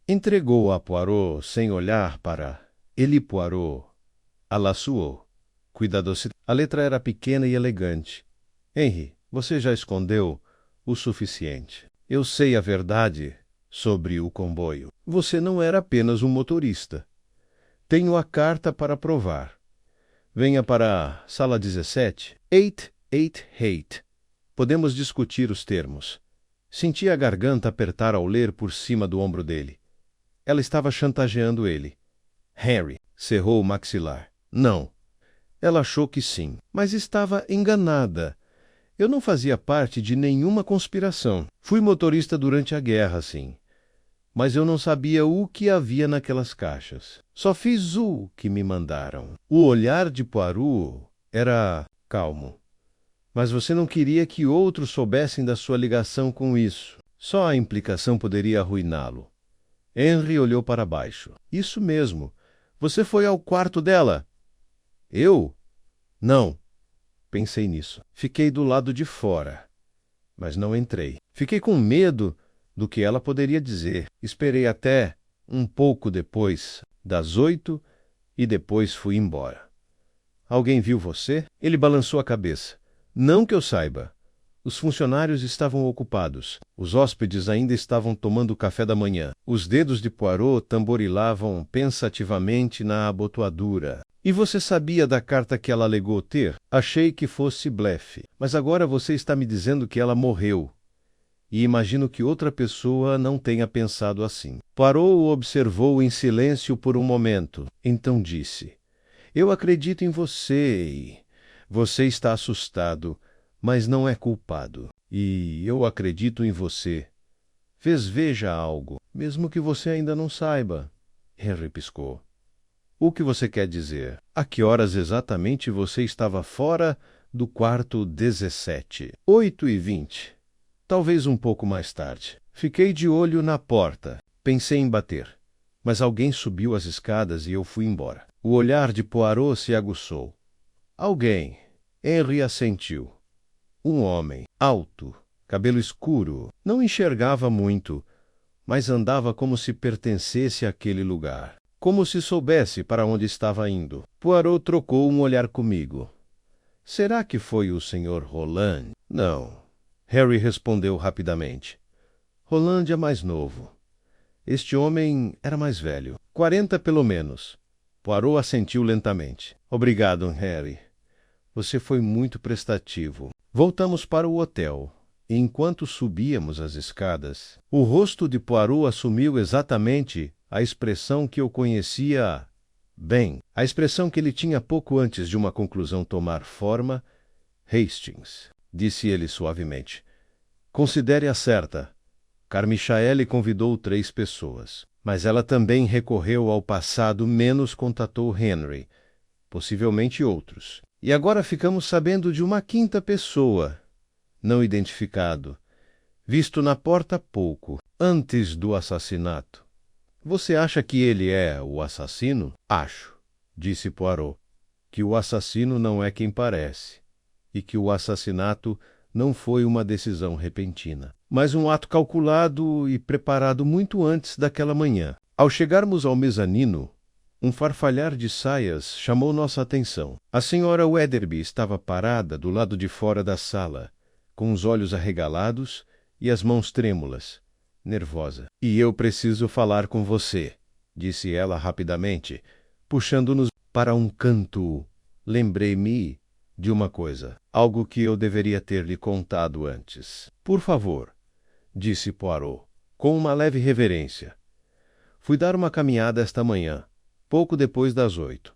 Entregou a Poirot sem olhar para ele. Poirot alaçoou cuidadosamente. A letra era pequena e elegante. Henry, você já escondeu o suficiente. Eu sei a verdade sobre o comboio. Você não era apenas um motorista. Tenho a carta para provar. Venha para a sala 17. 888. Podemos discutir os termos. Senti a garganta apertar ao ler por cima do ombro dele. Ela estava chantageando ele. Henry cerrou o maxilar. Não. Ela achou que sim, mas estava enganada. Eu não fazia parte de nenhuma conspiração. Fui motorista durante a guerra, sim. Mas eu não sabia o que havia naquelas caixas. Só fiz o que me mandaram. O olhar de Poirot era calmo. Mas você não queria que outros soubessem da sua ligação com isso. Só a implicação poderia arruiná-lo. Henry olhou para baixo. Isso mesmo. Você foi ao quarto dela? Eu? Não. Pensei nisso. Fiquei do lado de fora. Mas não entrei. Fiquei com medo do que ela poderia dizer. Esperei até um pouco depois das 8 e depois fui embora. Alguém viu você? Ele balançou a cabeça. Não que eu saiba. Os funcionários estavam ocupados. Os hóspedes ainda estavam tomando café da manhã. Os dedos de Poirot tamborilavam pensativamente na abotoadura. E você sabia da carta que ela alegou ter? Achei que fosse blefe. Mas agora você está me dizendo que ela morreu. E imagino que outra pessoa não tenha pensado assim. Poirot o observou em silêncio por um momento. Então disse: Eu acredito em você e... Você está assustado, mas não é culpado. E eu acredito em você. Veja algo, mesmo que você ainda não saiba. Henry piscou. O que você quer dizer? A que horas exatamente você estava fora do quarto 17? 8h20. Talvez um pouco mais tarde. Fiquei de olho na porta. Pensei em bater. Mas alguém subiu as escadas e eu fui embora. O olhar de Poirot se aguçou. Alguém. Henry assentiu. Um homem, alto, cabelo escuro. Não enxergava muito, mas andava como se pertencesse àquele lugar. Como se soubesse para onde estava indo. Poirot trocou um olhar comigo. Será que foi o Sr. Roland? Não. Harry respondeu rapidamente. Roland é mais novo. Este homem era mais velho. 40 pelo menos. Poirot assentiu lentamente. Obrigado, Harry. Você foi muito prestativo. Voltamos para o hotel. E enquanto subíamos as escadas, o rosto de Poirot assumiu exatamente a expressão que eu conhecia bem. A expressão que ele tinha pouco antes de uma conclusão tomar forma. Hastings, disse ele suavemente. Considere a certa. Carmichael convidou 3 pessoas. Mas ela também recorreu ao passado menos contatou Henry. Possivelmente outros. E agora ficamos sabendo de uma 5ª pessoa, não identificado, visto na porta pouco, antes do assassinato. Você acha que ele é o assassino? Acho, disse Poirot, que o assassino não é quem parece, e que o assassinato não foi uma decisão repentina, mas um ato calculado e preparado muito antes daquela manhã. Ao chegarmos ao mezanino, um farfalhar de saias chamou nossa atenção. A senhora Weatherby estava parada do lado de fora da sala, com os olhos arregalados e as mãos trêmulas, nervosa. E eu preciso falar com você, disse ela rapidamente, puxando-nos para um canto. Lembrei-me de uma coisa, algo que eu deveria ter lhe contado antes. Por favor, disse Poirot, com uma leve reverência. Fui dar uma caminhada esta manhã, pouco depois das 8.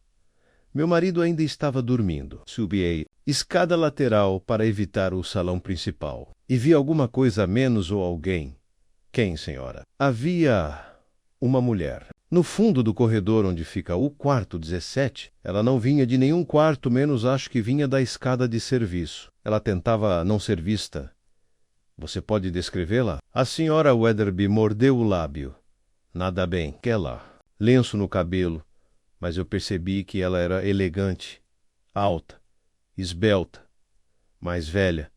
Meu marido ainda estava dormindo. Subi a escada lateral para evitar o salão principal. E vi alguma coisa a menos ou alguém. Quem, senhora? Havia uma mulher. No fundo do corredor onde fica o quarto 17, ela não vinha de nenhum quarto, menos acho que vinha da escada de serviço. Ela tentava não ser vista. Você pode descrevê-la? A senhora Weatherby mordeu o lábio. Nada bem. Aquela lenço no cabelo, mas eu percebi que ela era elegante, alta, esbelta, mais velha.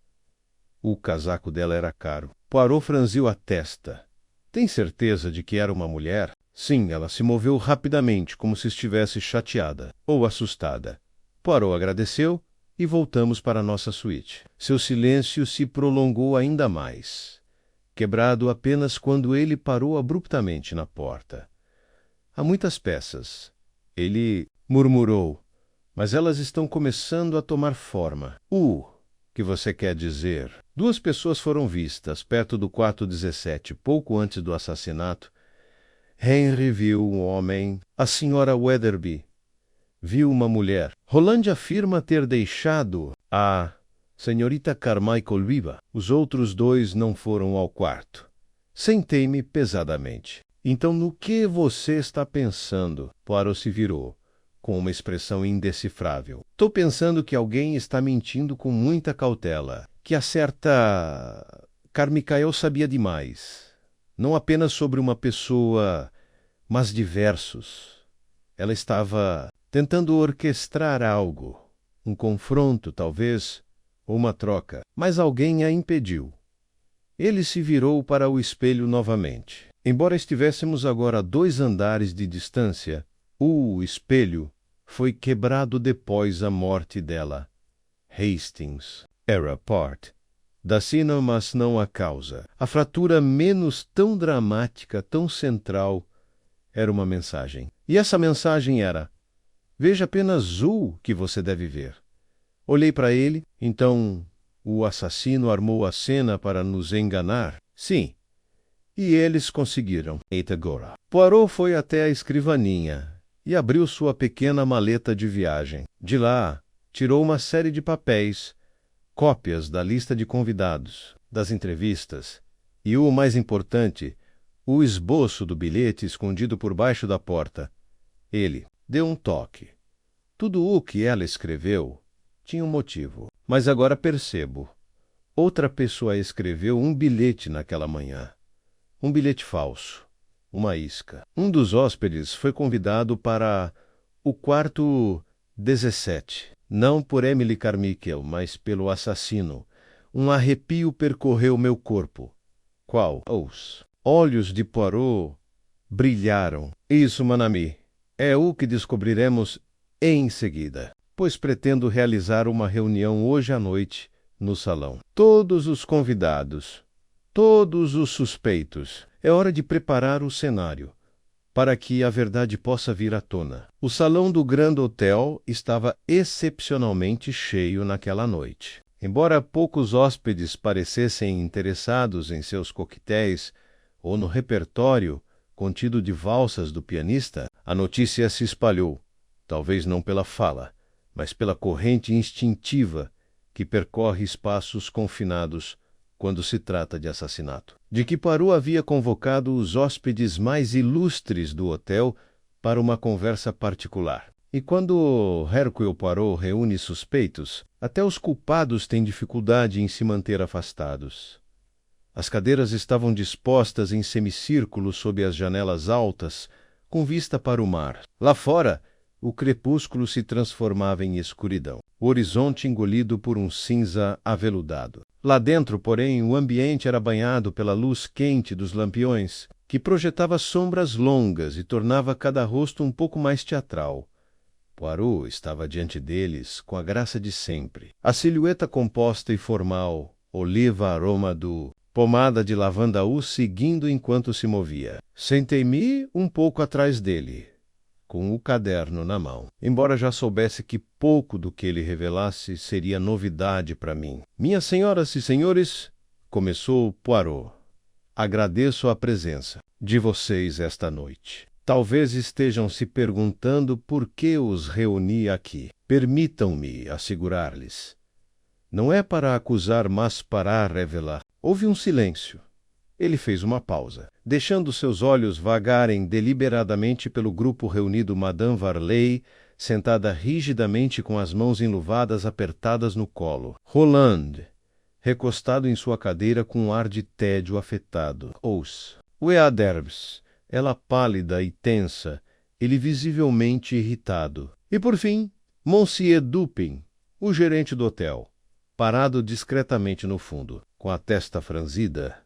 O casaco dela era caro. Poirot franziu a testa. Tem certeza de que era uma mulher? Sim, ela se moveu rapidamente, como se estivesse chateada ou assustada. Poirot agradeceu e voltamos para nossa suíte. Seu silêncio se prolongou ainda mais, quebrado apenas quando ele parou abruptamente na porta. Há muitas peças, ele murmurou, mas elas estão começando a tomar forma. que você quer dizer? 2 pessoas foram vistas perto do quarto 17, pouco antes do assassinato. Henry viu um homem, a senhora Weatherby viu uma mulher. Roland afirma ter deixado a senhorita Carmichael viva. Os outros 2 não foram ao quarto. Sentei-me pesadamente. Então, no que você está pensando? Poirot se virou, com uma expressão indecifrável. Estou pensando que alguém está mentindo com muita cautela, que a certa Carmichael sabia demais, não apenas sobre uma pessoa, mas diversos. Ela estava tentando orquestrar algo, um confronto, talvez, ou uma troca, mas alguém a impediu. Ele se virou para o espelho novamente. Embora estivéssemos agora a 2 andares de distância, o espelho foi quebrado depois a morte dela. Hastings era parte da cena, mas não a causa. A fratura menos tão dramática, tão central, era uma mensagem. E essa mensagem era: veja apenas o que você deve ver. Olhei para ele. Então, o assassino armou a cena para nos enganar? Sim. E eles conseguiram. Agora. Poirot foi até a escrivaninha e abriu sua pequena maleta de viagem. De lá, tirou uma série de papéis, cópias da lista de convidados, das entrevistas e, o mais importante, o esboço do bilhete escondido por baixo da porta. Ele deu um toque. Tudo o que ela escreveu tinha um motivo. Mas agora percebo. Outra pessoa escreveu um bilhete naquela manhã. Um bilhete falso. Uma isca. Um dos hóspedes foi convidado para o quarto 17. Não por Emily Carmichael, mas pelo assassino. Um arrepio percorreu meu corpo. Qual? Os olhos de Poirot brilharam. Isso, mon ami, é o que descobriremos em seguida, pois pretendo realizar uma reunião hoje à noite no salão. Todos os convidados, todos os suspeitos. É hora de preparar o cenário para que a verdade possa vir à tona. O salão do Grand Hotel estava excepcionalmente cheio naquela noite. Embora poucos hóspedes parecessem interessados em seus coquetéis ou no repertório contido de valsas do pianista, a notícia se espalhou, talvez não pela fala, mas pela corrente instintiva que percorre espaços confinados quando se trata de assassinato. De que Poirot havia convocado os hóspedes mais ilustres do hotel para uma conversa particular. E quando Hercule Poirot reúne suspeitos, até os culpados têm dificuldade em se manter afastados. As cadeiras estavam dispostas em semicírculo sob as janelas altas, com vista para o mar. Lá fora, o crepúsculo se transformava em escuridão, o horizonte engolido por um cinza aveludado. Lá dentro, porém, o ambiente era banhado pela luz quente dos lampiões, que projetava sombras longas e tornava cada rosto um pouco mais teatral. Poirot estava diante deles com a graça de sempre. A silhueta composta e formal, oliva aroma do pomada de lavanda o seguindo enquanto se movia. Sentei-me um pouco atrás dele, com o caderno na mão, embora já soubesse que pouco do que ele revelasse seria novidade para mim. Minhas senhoras e senhores, começou Poirot, agradeço a presença de vocês esta noite. Talvez estejam se perguntando por que os reuni aqui. Permitam-me assegurar-lhes. Não é para acusar, mas para revelar. Houve um silêncio. Ele fez uma pausa, deixando seus olhos vagarem deliberadamente pelo grupo reunido. Madame Varley, sentada rigidamente com as mãos enluvadas apertadas no colo. Roland, recostado em sua cadeira com um ar de tédio afetado. Weathers, ela pálida e tensa, ele visivelmente irritado. E por fim, Monsieur Dupin, o gerente do hotel, parado discretamente no fundo, com a testa franzida.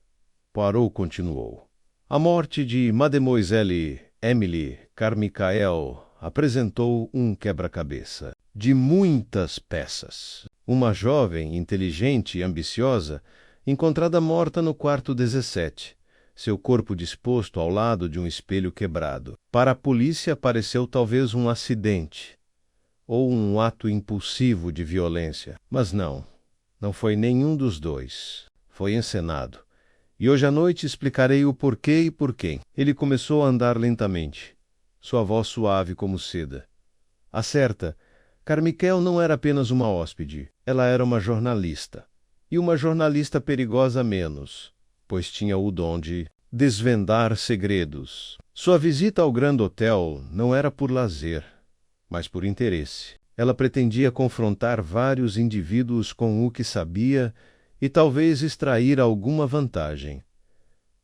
Poirot continuou. A morte de Mademoiselle Emily Carmichael apresentou um quebra-cabeça de muitas peças. Uma jovem, inteligente e ambiciosa, encontrada morta no quarto 17, seu corpo disposto ao lado de um espelho quebrado. Para a polícia pareceu talvez um acidente ou um ato impulsivo de violência, mas não. Não foi nenhum dos dois. Foi encenado. E hoje à noite explicarei o porquê e por quem. Ele começou a andar lentamente, sua voz suave como seda. A certa, Carmichael não era apenas uma hóspede, ela era uma jornalista. E uma jornalista perigosa menos, pois tinha o dom de desvendar segredos. Sua visita ao Grand Hotel não era por lazer, mas por interesse. Ela pretendia confrontar vários indivíduos com o que sabia e talvez extrair alguma vantagem.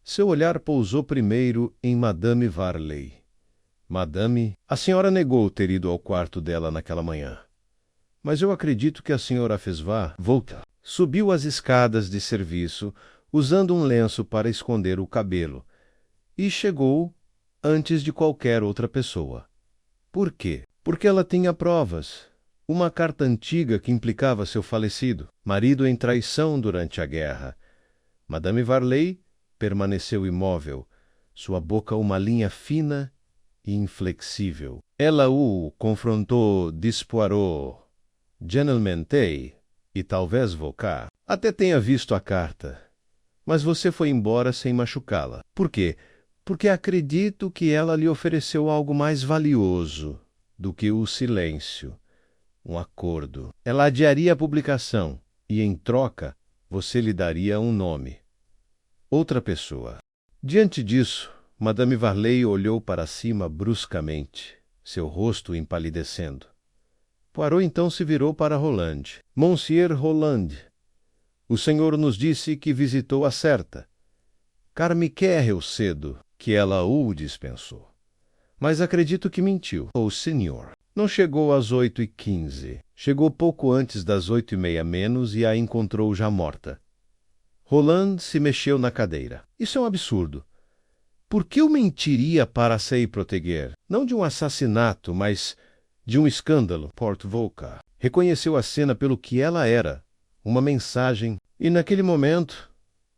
Seu olhar pousou primeiro em Madame Varley. Madame, a senhora negou ter ido ao quarto dela naquela manhã. Mas eu acredito que a senhora fez vá. Volta. Subiu as escadas de serviço, usando um lenço para esconder o cabelo, e chegou antes de qualquer outra pessoa. Por quê? Porque ela tinha provas. Uma carta antiga que implicava seu falecido marido em traição durante a guerra. Madame Varley permaneceu imóvel, sua boca uma linha fina e inflexível. Ela o confrontou, disse Poirot, gentilmente, e talvez Vocá até tenha visto a carta. Mas você foi embora sem machucá-la. Por quê? Porque acredito que ela lhe ofereceu algo mais valioso do que o silêncio. Um acordo. Ela adiaria a publicação e, em troca, você lhe daria um nome. Outra pessoa. Diante disso, Madame Varley olhou para cima bruscamente, seu rosto empalidecendo. Poirot então se virou para Roland. Monsieur Roland, o senhor nos disse que visitou a certa. Carmichael cedo, que ela o dispensou. Mas acredito que mentiu. O senhor não chegou às 8h15. Chegou pouco antes das 8h30 menos e a encontrou já morta. Roland se mexeu na cadeira. Isso é um absurdo. Por que eu mentiria para se proteger? Não de um assassinato, mas de um escândalo. Port-Voca reconheceu a cena pelo que ela era, uma mensagem, e naquele momento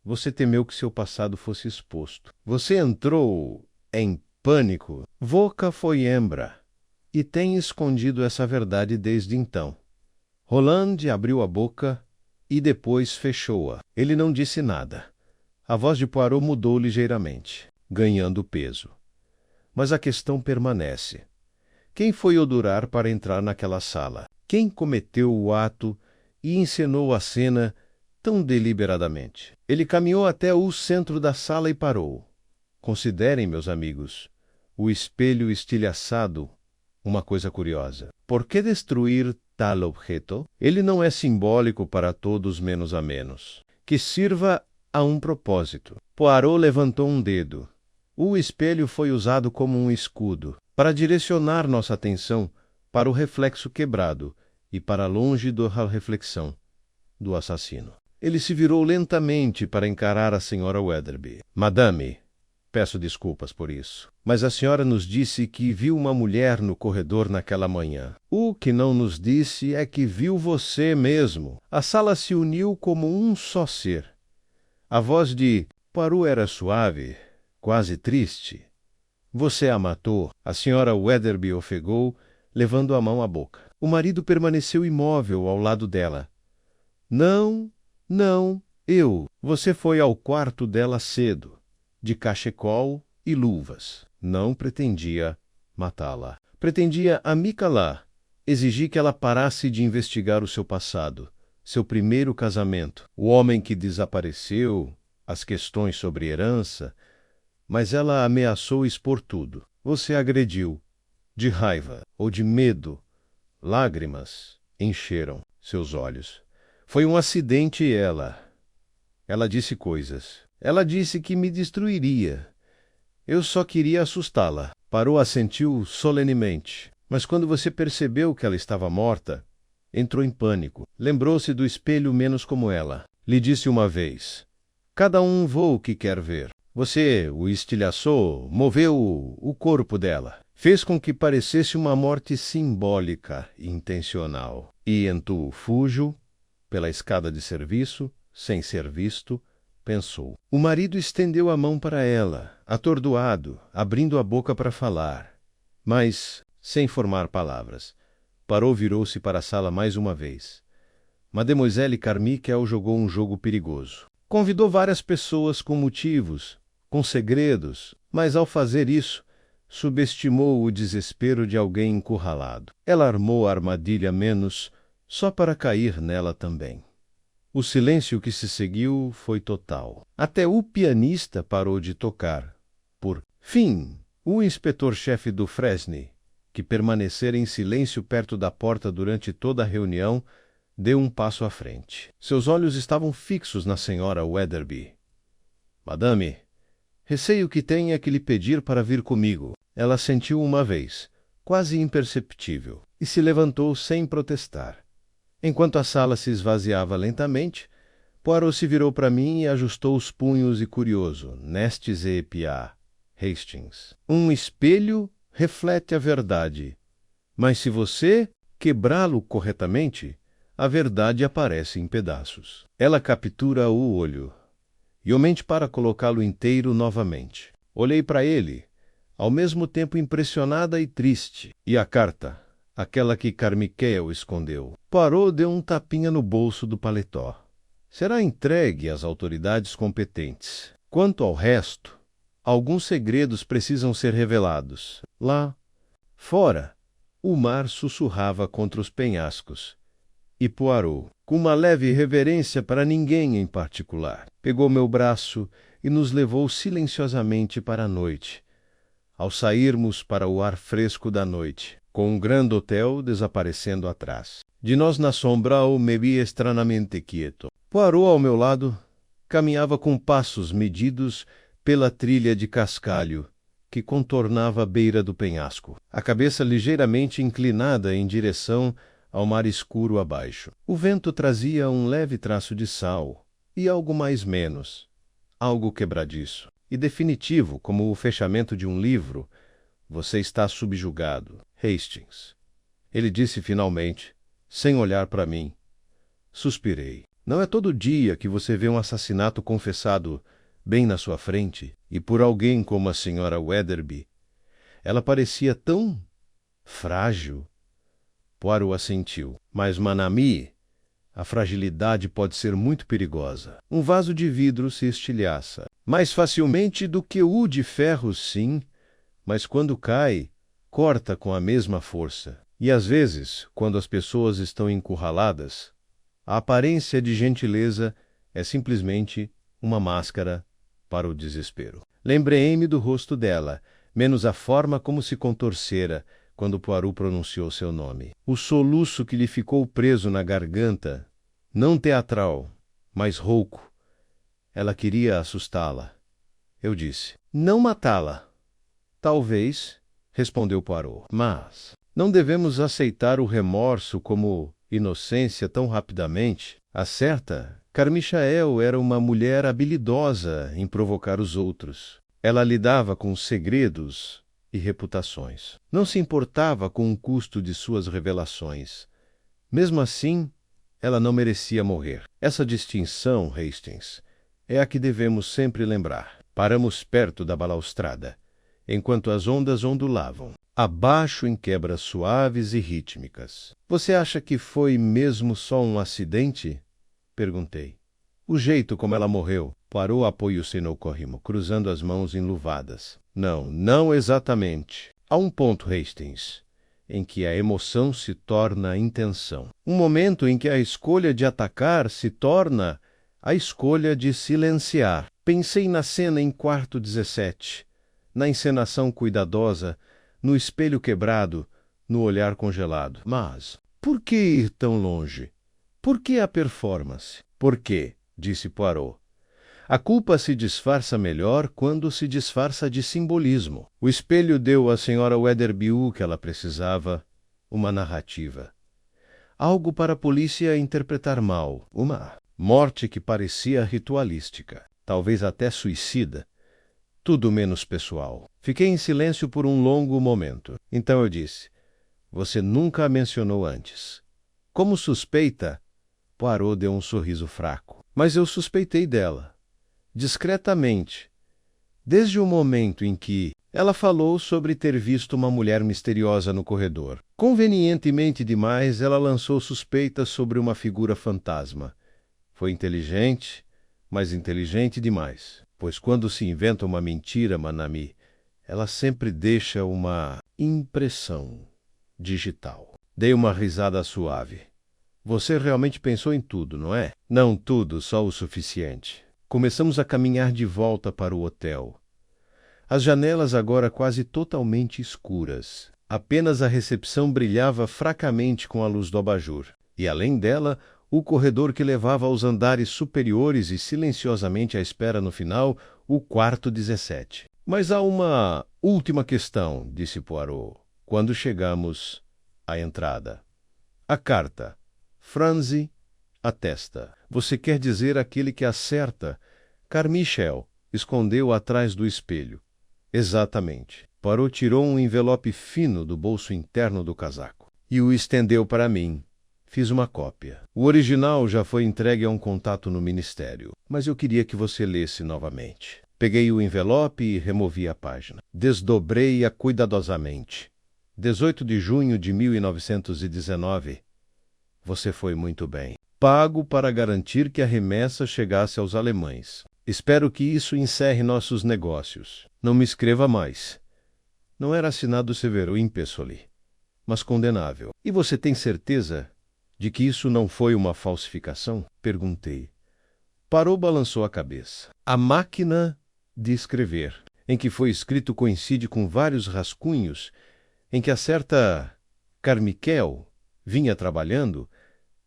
você temeu que seu passado fosse exposto. Você entrou em pânico. Voca foi hembra e tem escondido essa verdade desde então. Roland abriu a boca e depois fechou-a. Ele não disse nada. A voz de Poirot mudou ligeiramente, ganhando peso. Mas a questão permanece. Quem foi Odurar para entrar naquela sala? Quem cometeu o ato e encenou a cena tão deliberadamente? Ele caminhou até o centro da sala e parou. Considerem, meus amigos, o espelho estilhaçado uma coisa curiosa. Por que destruir tal objeto? Ele não é simbólico para todos menos a menos. Que sirva a um propósito. Poirot levantou um dedo. O espelho foi usado como um escudo, para direcionar nossa atenção para o reflexo quebrado e para longe da reflexão do assassino. Ele se virou lentamente para encarar a senhora Weatherby. Madame, peço desculpas por isso, mas a senhora nos disse que viu uma mulher no corredor naquela manhã. O que não nos disse é que viu você mesmo. A sala se uniu como um só ser. A voz de Poirot era suave, quase triste. Você a matou. A senhora Weatherby ofegou, levando a mão à boca. O marido permaneceu imóvel ao lado dela. Não, eu. Você foi ao quarto dela cedo, de cachecol e luvas. Não pretendia matá-la. Pretendia amicá-la. Exigi que ela parasse de investigar o seu passado, seu primeiro casamento, o homem que desapareceu, as questões sobre herança, mas ela ameaçou expor tudo. Você agrediu, de raiva ou de medo. Lágrimas encheram seus olhos. Foi um acidente e ela disse coisas. Ela disse que me destruiria. Eu só queria assustá-la. Poirot assentiu solenemente. Mas quando você percebeu que ela estava morta, entrou em pânico. Lembrou-se do espelho menos como ela. Lhe disse uma vez: cada um voa o que quer ver. Você o estilhaçou, moveu o corpo dela. Fez com que parecesse uma morte simbólica e intencional. E então fujo pela escada de serviço, sem ser visto, pensou. O marido estendeu a mão para ela, atordoado, abrindo a boca para falar, mas sem formar palavras. Poirot virou-se para a sala mais uma vez. Mademoiselle Carmichael jogou um jogo perigoso. Convidou várias pessoas com motivos, com segredos, mas ao fazer isso, subestimou o desespero de alguém encurralado. Ela armou a armadilha menos só para cair nela também. O silêncio que se seguiu foi total. Até o pianista parou de tocar. Por fim, o inspetor-chefe do Fresney, que permanecera em silêncio perto da porta durante toda a reunião, deu um passo à frente. Seus olhos estavam fixos na senhora Weatherby. Madame, receio que tenha que lhe pedir para vir comigo. Ela assentiu uma vez, quase imperceptível, e se levantou sem protestar. Enquanto a sala se esvaziava lentamente, Poirot se virou para mim e ajustou os punhos e curioso, nestes e pia, Hastings. Um espelho reflete a verdade, mas se você quebrá-lo corretamente, a verdade aparece em pedaços. Ela captura o olho, e eu mente para colocá-lo inteiro novamente. Olhei para ele, ao mesmo tempo impressionada e triste. E a carta? Aquela que Carmichael escondeu. Poirot deu um tapinha no bolso do paletó. Será entregue às autoridades competentes. Quanto ao resto, alguns segredos precisam ser revelados. Lá, fora, o mar sussurrava contra os penhascos. E Poirot, com uma leve reverência para ninguém em particular, pegou meu braço e nos levou silenciosamente para a noite. Ao sairmos para o ar fresco da noite, com um grande hotel desaparecendo atrás. De nós na sombra eu me vi estranhamente quieto. Poirot, ao meu lado, caminhava com passos medidos pela trilha de cascalho que contornava a beira do penhasco, a cabeça ligeiramente inclinada em direção ao mar escuro abaixo. O vento trazia um leve traço de sal e algo mais menos, algo quebradiço e definitivo, como o fechamento de um livro. Você está subjugado, Hastings. Ele disse finalmente, sem olhar para mim. Suspirei. Não é todo dia que você vê um assassinato confessado bem na sua frente, e por alguém como a senhora Weatherby. Ela parecia tão frágil. Poirot assentiu. Mas, mon ami, a fragilidade pode ser muito perigosa. Um vaso de vidro se estilhaça. Mais facilmente do que o de ferro, sim, mas quando cai, corta com a mesma força. E às vezes, quando as pessoas estão encurraladas, a aparência de gentileza é simplesmente uma máscara para o desespero. Lembrei-me do rosto dela, menos a forma como se contorcera quando Poirot pronunciou seu nome. O soluço que lhe ficou preso na garganta, não teatral, mas rouco. Ela queria assustá-la. Eu disse, não matá-la. Talvez, respondeu Poirot, mas não devemos aceitar o remorso como inocência tão rapidamente. A certa, Carmichael era uma mulher habilidosa em provocar os outros. Ela lidava com segredos e reputações. Não se importava com o custo de suas revelações. Mesmo assim, ela não merecia morrer. Essa distinção, Hastings, é a que devemos sempre lembrar. Paramos perto da balaustrada, enquanto as ondas ondulavam, abaixo em quebras suaves e rítmicas. Você acha que foi mesmo só um acidente? Perguntei. O jeito como ela morreu. Poirot apoiou-se no corrimo, cruzando as mãos enluvadas. Não exatamente. Há um ponto, Hastings, em que a emoção se torna a intenção. Um momento em que a escolha de atacar se torna a escolha de silenciar. Pensei na cena em quarto 17, na encenação cuidadosa, no espelho quebrado, no olhar congelado. Mas, por que ir tão longe? Por que a performance? Por quê? Disse Poirot. A culpa se disfarça melhor quando se disfarça de simbolismo. O espelho deu à senhora Weatherby o que ela precisava, uma narrativa. Algo para a polícia interpretar mal, uma morte que parecia ritualística, talvez até suicida, tudo menos pessoal. Fiquei em silêncio por um longo momento. Então eu disse, você nunca a mencionou antes. Como suspeita, Poirot deu um sorriso fraco. Mas eu suspeitei dela. Discretamente. Desde o momento em que Ela falou sobre ter visto uma mulher misteriosa no corredor. Convenientemente demais, ela lançou suspeitas sobre uma figura fantasma. Foi inteligente, mas inteligente demais. Pois quando se inventa uma mentira, Manami, ela sempre deixa uma impressão digital. Dei uma risada suave. Você realmente pensou em tudo, não é? Não tudo, só o suficiente. Começamos a caminhar de volta para o hotel. As janelas agora quase totalmente escuras. Apenas a recepção brilhava fracamente com a luz do abajur. E além dela, o corredor que levava aos andares superiores e silenciosamente à espera no final, o quarto 17. Mas há uma última questão, disse Poirot, quando chegamos à entrada. A carta. Franzi atesta. Você quer dizer aquele que acerta? Carmichael escondeu atrás do espelho. Exatamente. Poirot tirou um envelope fino do bolso interno do casaco e o estendeu para mim. Fiz uma cópia. O original já foi entregue a um contato no ministério, mas eu queria que você lesse novamente. Peguei o envelope e removi a página. Desdobrei-a cuidadosamente. 18 de junho de 1919. Você foi muito bem. Pago para garantir que a remessa chegasse aos alemães. Espero que isso encerre nossos negócios. Não me escreva mais. Não era assinado Severo Impessoli, mas condenável. E você tem certeza de que isso não foi uma falsificação? Perguntei. Poirot balançou a cabeça. A máquina de escrever, em que foi escrito, coincide com vários rascunhos em que a certa Carmichael vinha trabalhando.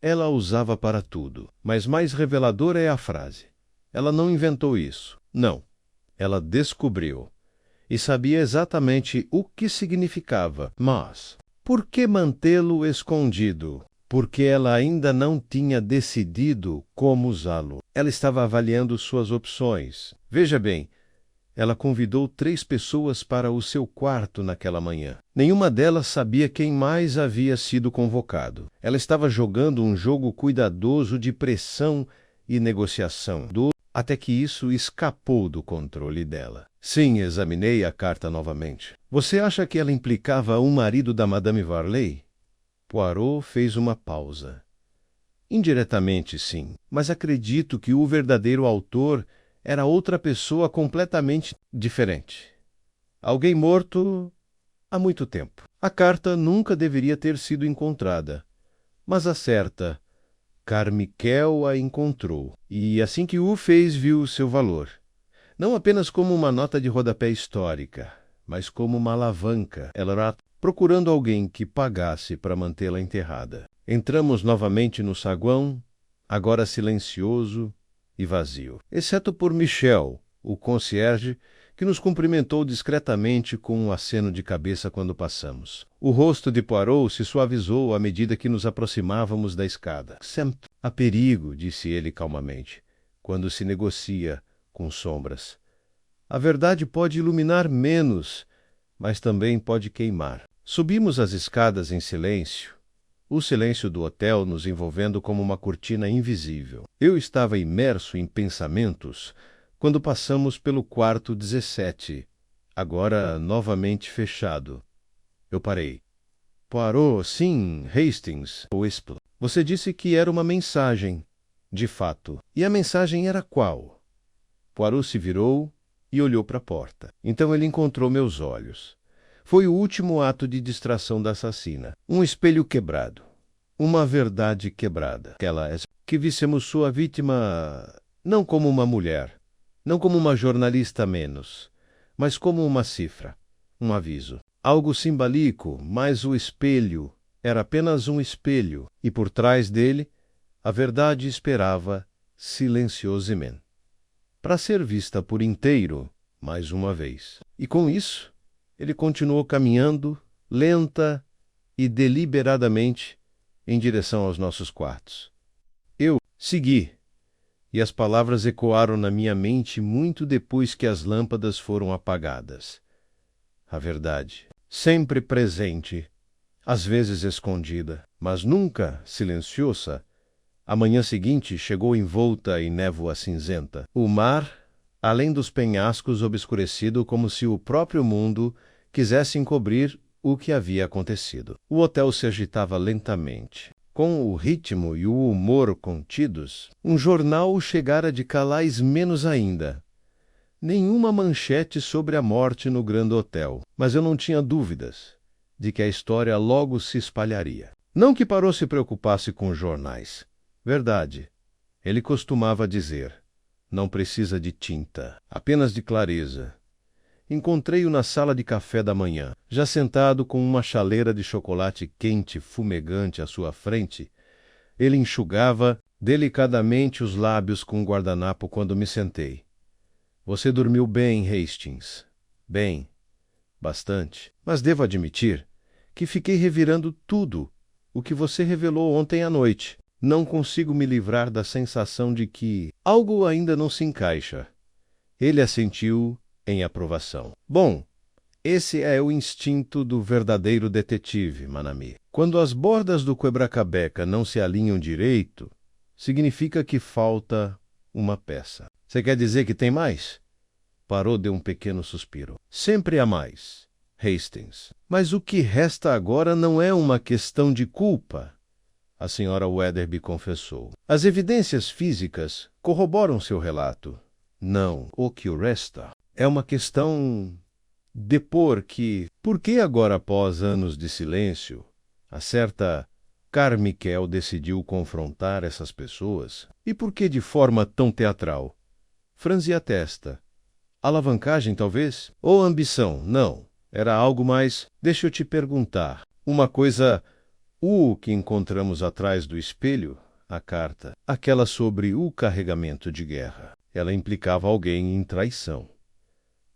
Ela a usava para tudo. Mas mais reveladora é a frase. Ela não inventou isso. Não. Ela descobriu. E sabia exatamente o que significava. Mas, por que mantê-lo escondido? Porque ela ainda não tinha decidido como usá-lo. Ela estava avaliando suas opções. Veja bem, ela convidou 3 pessoas para o seu quarto naquela manhã. Nenhuma delas sabia quem mais havia sido convocado. Ela estava jogando um jogo cuidadoso de pressão e negociação, até que isso escapou do controle dela. Sim, examinei a carta novamente. Você acha que ela implicava um marido da Madame Varley? Poirot fez uma pausa. Indiretamente, sim, mas acredito que o verdadeiro autor era outra pessoa completamente diferente. Alguém morto há muito tempo. A carta nunca deveria ter sido encontrada, mas a certa Carmichael a encontrou, e assim que o fez, viu seu valor. Não apenas como uma nota de rodapé histórica, mas como uma alavanca. Ela era procurando alguém que pagasse para mantê-la enterrada. Entramos novamente no saguão, agora silencioso e vazio, exceto por Michel, o concierge, que nos cumprimentou discretamente com um aceno de cabeça quando passamos. O rosto de Poirot se suavizou à medida que nos aproximávamos da escada. Sempre há perigo, disse ele calmamente, quando se negocia com sombras. A verdade pode iluminar menos, mas também pode queimar. Subimos as escadas em silêncio, o silêncio do hotel nos envolvendo como uma cortina invisível. Eu estava imerso em pensamentos quando passamos pelo quarto 17, agora novamente fechado. Eu parei. Poirot, sim, Hastings, Whisper. Você disse que era uma mensagem, de fato. E a mensagem era qual? Poirot se virou e olhou para a porta. Então ele encontrou meus olhos. Foi o último ato de distração da assassina. Um espelho quebrado. Uma verdade quebrada. Aquela que víssemos sua vítima não como uma mulher, não como uma jornalista menos, mas como uma cifra, um aviso. Algo simbólico, mas o espelho era apenas um espelho, e por trás dele a verdade esperava silenciosamente, para ser vista por inteiro mais uma vez. E com isso, ele continuou caminhando, lenta e deliberadamente, em direção aos nossos quartos. Eu segui, e as palavras ecoaram na minha mente muito depois que as lâmpadas foram apagadas. A verdade, sempre presente, às vezes escondida, mas nunca silenciosa, a manhã seguinte chegou envolta em névoa cinzenta. O mar além dos penhascos obscurecido como se o próprio mundo quisesse encobrir o que havia acontecido. O hotel se agitava lentamente. Com o ritmo e o humor contidos, um jornal chegara de Calais menos ainda. Nenhuma manchete sobre a morte no Grand Hotel, mas eu não tinha dúvidas de que a história logo se espalharia. Não que Poirot se preocupasse com jornais. Verdade. Ele costumava dizer: não precisa de tinta, apenas de clareza. Encontrei-o na sala de café da manhã, já sentado com uma chaleira de chocolate quente fumegante à sua frente. Ele enxugava delicadamente os lábios com um guardanapo quando me sentei. Você dormiu bem, Hastings? Bem, bastante. Mas devo admitir que fiquei revirando tudo o que você revelou ontem à noite. Não consigo me livrar da sensação de que algo ainda não se encaixa. Ele assentiu em aprovação. Bom, esse é o instinto do verdadeiro detetive, mon ami. Quando as bordas do quebra-cabeça não se alinham direito, significa que falta uma peça. Você quer dizer que tem mais? Poirot deu um pequeno suspiro. Sempre há mais, Hastings. Mas o que resta agora não é uma questão de culpa, a senhora Weatherby confessou. As evidências físicas corroboram seu relato. Não, o que resta é uma questão de por que agora, após anos de silêncio, a certa Carmichael decidiu confrontar essas pessoas? E por que de forma tão teatral? Franzi a testa. Alavancagem, talvez? Ou ambição? Não. Era algo mais... Deixa eu te perguntar. Uma coisa... O que encontramos atrás do espelho? A carta. Aquela sobre o carregamento de guerra. Ela implicava alguém em traição.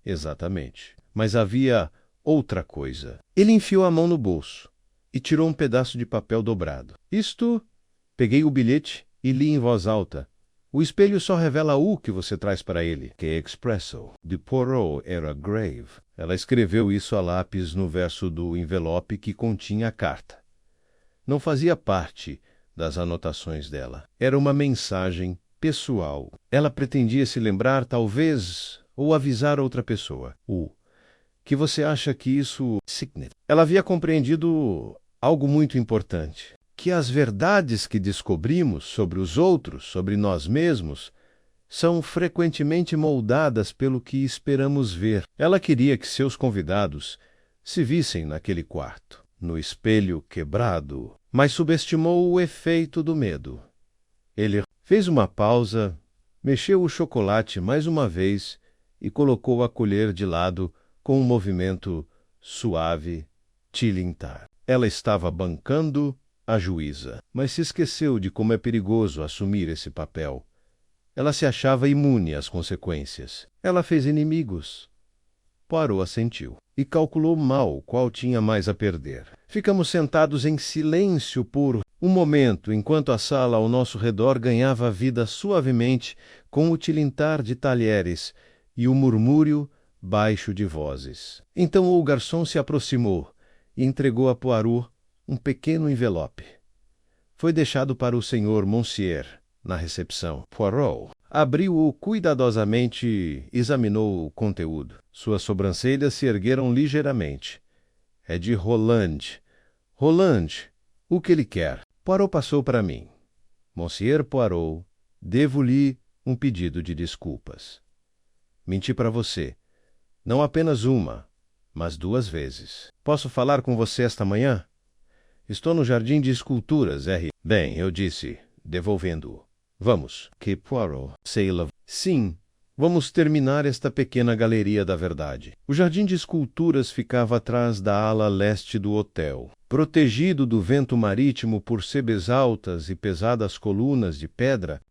Exatamente. Mas havia outra coisa. Ele enfiou a mão no bolso e tirou um pedaço de papel dobrado. Isto... Peguei o bilhete e li em voz alta. O espelho só revela o que você traz para ele. Que expresso de Poirot era grave. Ela escreveu isso a lápis no verso do envelope que continha a carta. Não fazia parte das anotações dela. Era uma mensagem pessoal. Ela pretendia se lembrar, talvez, ou avisar outra pessoa. Que você acha que isso... Ela havia compreendido algo muito importante. Que as verdades que descobrimos sobre os outros, sobre nós mesmos, são frequentemente moldadas pelo que esperamos ver. Ela queria que seus convidados se vissem naquele quarto, no espelho quebrado, mas subestimou o efeito do medo. Ele fez uma pausa, mexeu o chocolate mais uma vez e colocou a colher de lado com um movimento suave, tilintar. Ela estava bancando a juíza, mas se esqueceu de como é perigoso assumir esse papel. Ela se achava imune às consequências. Ela fez inimigos. Poirot assentiu e calculou mal qual tinha mais a perder. Ficamos sentados em silêncio por um momento, enquanto a sala ao nosso redor ganhava vida suavemente com o tilintar de talheres e o murmúrio baixo de vozes. Então o garçom se aproximou e entregou a Poirot um pequeno envelope. Foi deixado para o Sr. Monsieur na recepção. Poirot abriu-o cuidadosamente e examinou o conteúdo. Suas sobrancelhas se ergueram ligeiramente. É de Rolande. Rolande, o que ele quer? Poirot passou para mim. Monsieur Poirot, devo-lhe um pedido de desculpas. Menti para você. Não apenas uma, mas 2 vezes. Posso falar com você esta manhã? Estou no Jardim de Esculturas, R. Bem, eu disse, devolvendo-o. Vamos. Que Poirot. Sailor. Sim, vamos terminar esta pequena galeria da verdade. O Jardim de Esculturas ficava atrás da ala leste do hotel. Protegido do vento marítimo por sebes altas e pesadas colunas de pedra,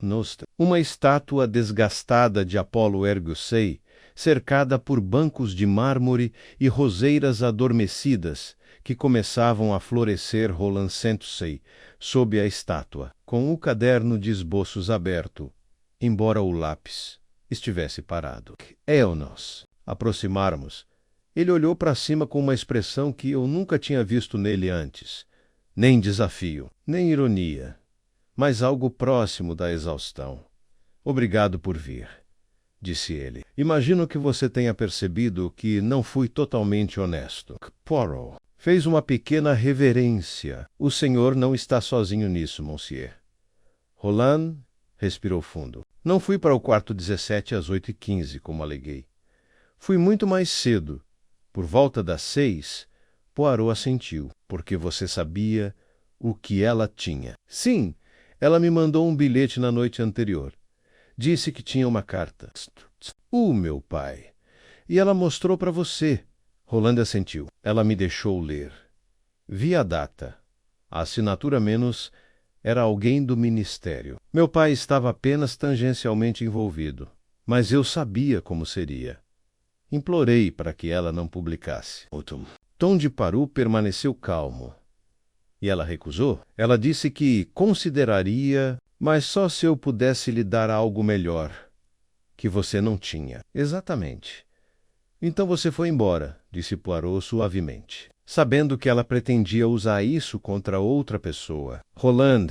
uma estátua desgastada de Apolo Ergussei, cercada por bancos de mármore e roseiras adormecidas, que começavam a florescer rolançando-se sob a estátua, com o caderno de esboços aberto, embora o lápis estivesse parado. Ao nos aproximarmos, ele olhou para cima com uma expressão que eu nunca tinha visto nele antes. Nem desafio, nem ironia, mas algo próximo da exaustão. Obrigado por vir. disse ele. Imagino que você tenha percebido que não fui totalmente honesto. Poirot fez uma pequena reverência. O senhor não está sozinho nisso, monsieur. Roland respirou fundo. Não fui para o quarto 17 às 8h15, como aleguei. Fui muito mais cedo. Por volta das 6, Poirot assentiu, porque você sabia o que ela tinha. Sim, ela me mandou um bilhete na noite anterior. Disse que tinha uma carta. Meu pai. E ela mostrou para você. Roland assentiu. Ela me deixou ler. Vi a data. A assinatura menos era alguém do ministério. Meu pai estava apenas tangencialmente envolvido, mas eu sabia como seria. Implorei para que ela não publicasse. O tom de Poirot permaneceu calmo. E ela recusou? Ela disse que consideraria, mas só se eu pudesse lhe dar algo melhor, que você não tinha. Exatamente. Então você foi embora, disse Poirot suavemente, sabendo que ela pretendia usar isso contra outra pessoa. Roland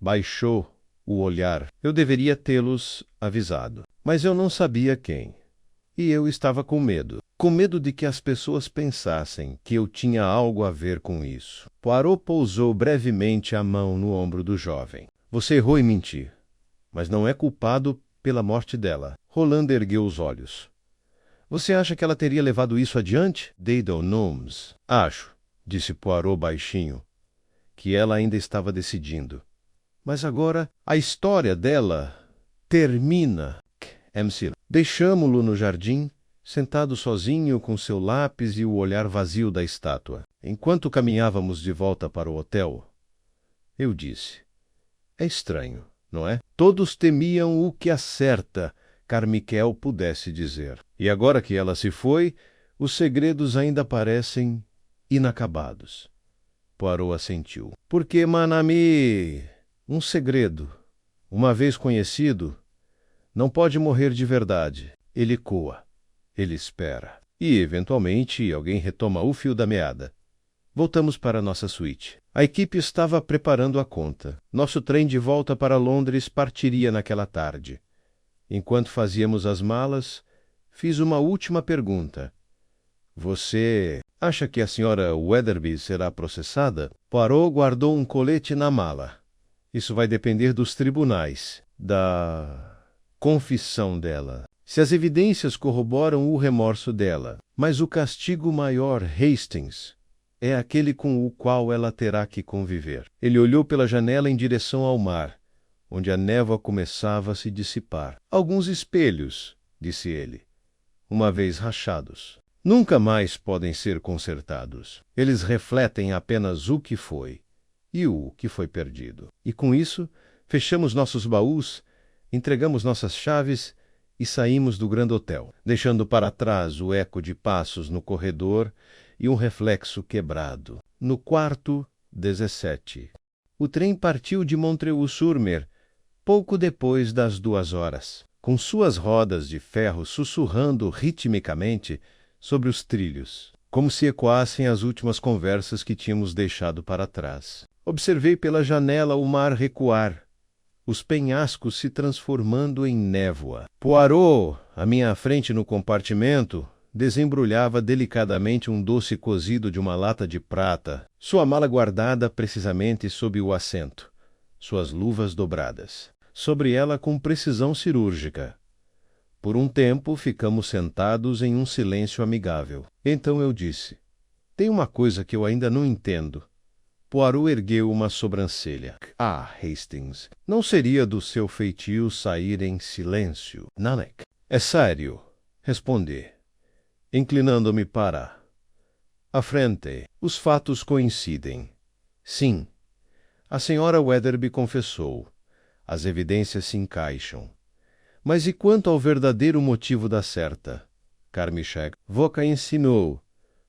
baixou o olhar. Eu deveria tê-los avisado, mas eu não sabia quem. E eu estava com medo de que as pessoas pensassem que eu tinha algo a ver com isso. Poirot pousou brevemente a mão no ombro do jovem. Você errou em mentir, mas não é culpado pela morte dela. Roland ergueu os olhos. Você acha que ela teria levado isso adiante? Deidon Gnomes. Acho, disse Poirot baixinho, que ela ainda estava decidindo. Mas agora a história dela termina. Deixamo-lo no jardim, sentado sozinho com seu lápis e o olhar vazio da estátua. Enquanto caminhávamos de volta para o hotel, eu disse: é estranho, não é? Todos temiam o que a certa Carmichael pudesse dizer. E agora que ela se foi, os segredos ainda parecem inacabados. Poirot assentiu. Porque, mon ami, um segredo, uma vez conhecido, não pode morrer de verdade. Ele coa, ele espera. E, eventualmente, alguém retoma o fio da meada. Voltamos para nossa suíte. A equipe estava preparando a conta. Nosso trem de volta para Londres partiria naquela tarde. Enquanto fazíamos as malas, fiz uma última pergunta. Você acha que a senhora Weatherby será processada? Poirot guardou um colete na mala. Isso vai depender dos tribunais, da confissão dela. Se as evidências corroboram o remorso dela, mas o castigo maior, Hastings, é aquele com o qual ela terá que conviver. Ele olhou pela janela em direção ao mar, onde a névoa começava a se dissipar. Alguns espelhos, disse ele, uma vez rachados, nunca mais podem ser consertados. Eles refletem apenas o que foi e o que foi perdido. E com isso, fechamos nossos baús, entregamos nossas chaves e saímos do Grand Hotel, deixando para trás o eco de passos no corredor e um reflexo quebrado. No quarto 17. O trem partiu de Montreuil-sur-Mer pouco depois das 2h, com suas rodas de ferro sussurrando ritmicamente sobre os trilhos, como se ecoassem as últimas conversas que tínhamos deixado para trás. Observei pela janela o mar recuar, os penhascos se transformando em névoa. Poirot, à minha frente no compartimento, desembrulhava delicadamente um doce cozido de uma lata de prata, sua mala guardada precisamente sob o assento, suas luvas dobradas, sobre ela com precisão cirúrgica. Por um tempo ficamos sentados em um silêncio amigável. Então eu disse: tem uma coisa que eu ainda não entendo. Poirot ergueu uma sobrancelha. Ah, Hastings, não seria do seu feitio sair em silêncio. Nanek. É sério, respondi, inclinando-me para a frente. Os fatos coincidem. Sim, a senhora Weatherby confessou. As evidências se encaixam. Mas e quanto ao verdadeiro motivo da certa? Carmichael Voca ensinou,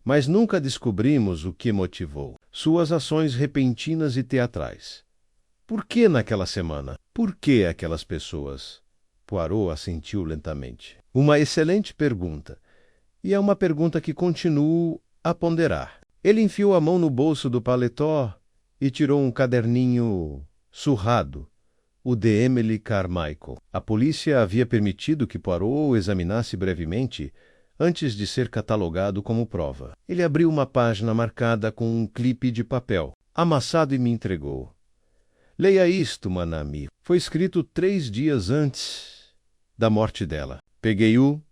mas nunca descobrimos o que motivou. Suas ações repentinas e teatrais. Por que naquela semana? Por que aquelas pessoas? Poirot assentiu lentamente. Uma excelente pergunta. E é uma pergunta que continuo a ponderar. Ele enfiou a mão no bolso do paletó e tirou um caderninho surrado, o de Emily Carmichael. A polícia havia permitido que Poirot o examinasse brevemente antes de ser catalogado como prova. Ele abriu uma página marcada com um clipe de papel, amassado, e me entregou. Leia isto, Manami. Foi escrito 3 dias antes da morte dela. Peguei-o,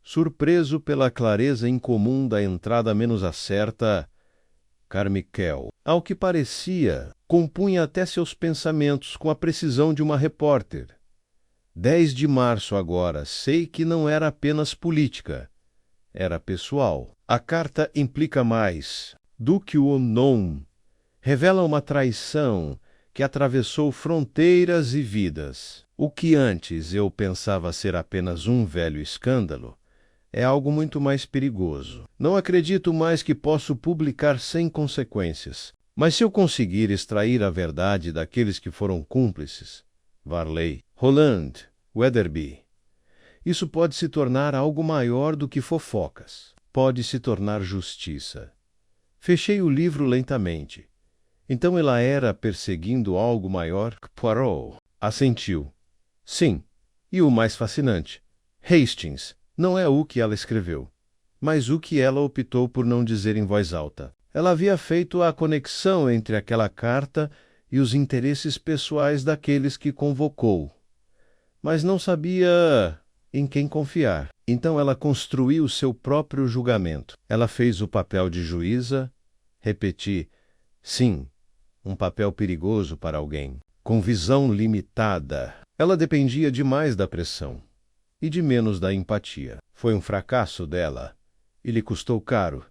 surpreso pela clareza incomum da entrada menos acerta. Carmichael, ao que parecia, compunha até seus pensamentos com a precisão de uma repórter. 10 de março agora, sei que não era apenas política. Era pessoal. A carta implica mais do que o nome. Revela uma traição que atravessou fronteiras e vidas. O que antes eu pensava ser apenas um velho escândalo é algo muito mais perigoso. Não acredito mais que posso publicar sem consequências. Mas se eu conseguir extrair a verdade daqueles que foram cúmplices, Varley, Holland, Weatherby, isso pode se tornar algo maior do que fofocas. Pode se tornar justiça. Fechei o livro lentamente. Então ela era perseguindo algo maior que Poirot. Assentiu. Sim. E o mais fascinante, Hastings não é o que ela escreveu, mas o que ela optou por não dizer em voz alta. Ela havia feito a conexão entre aquela carta e os interesses pessoais daqueles que convocou, mas não sabia em quem confiar. Então ela construiu seu próprio julgamento. Ela fez o papel de juíza. Repeti, sim, um papel perigoso para alguém, com visão limitada. Ela dependia demais da pressão e de menos da empatia. Foi um fracasso dela e lhe custou caro.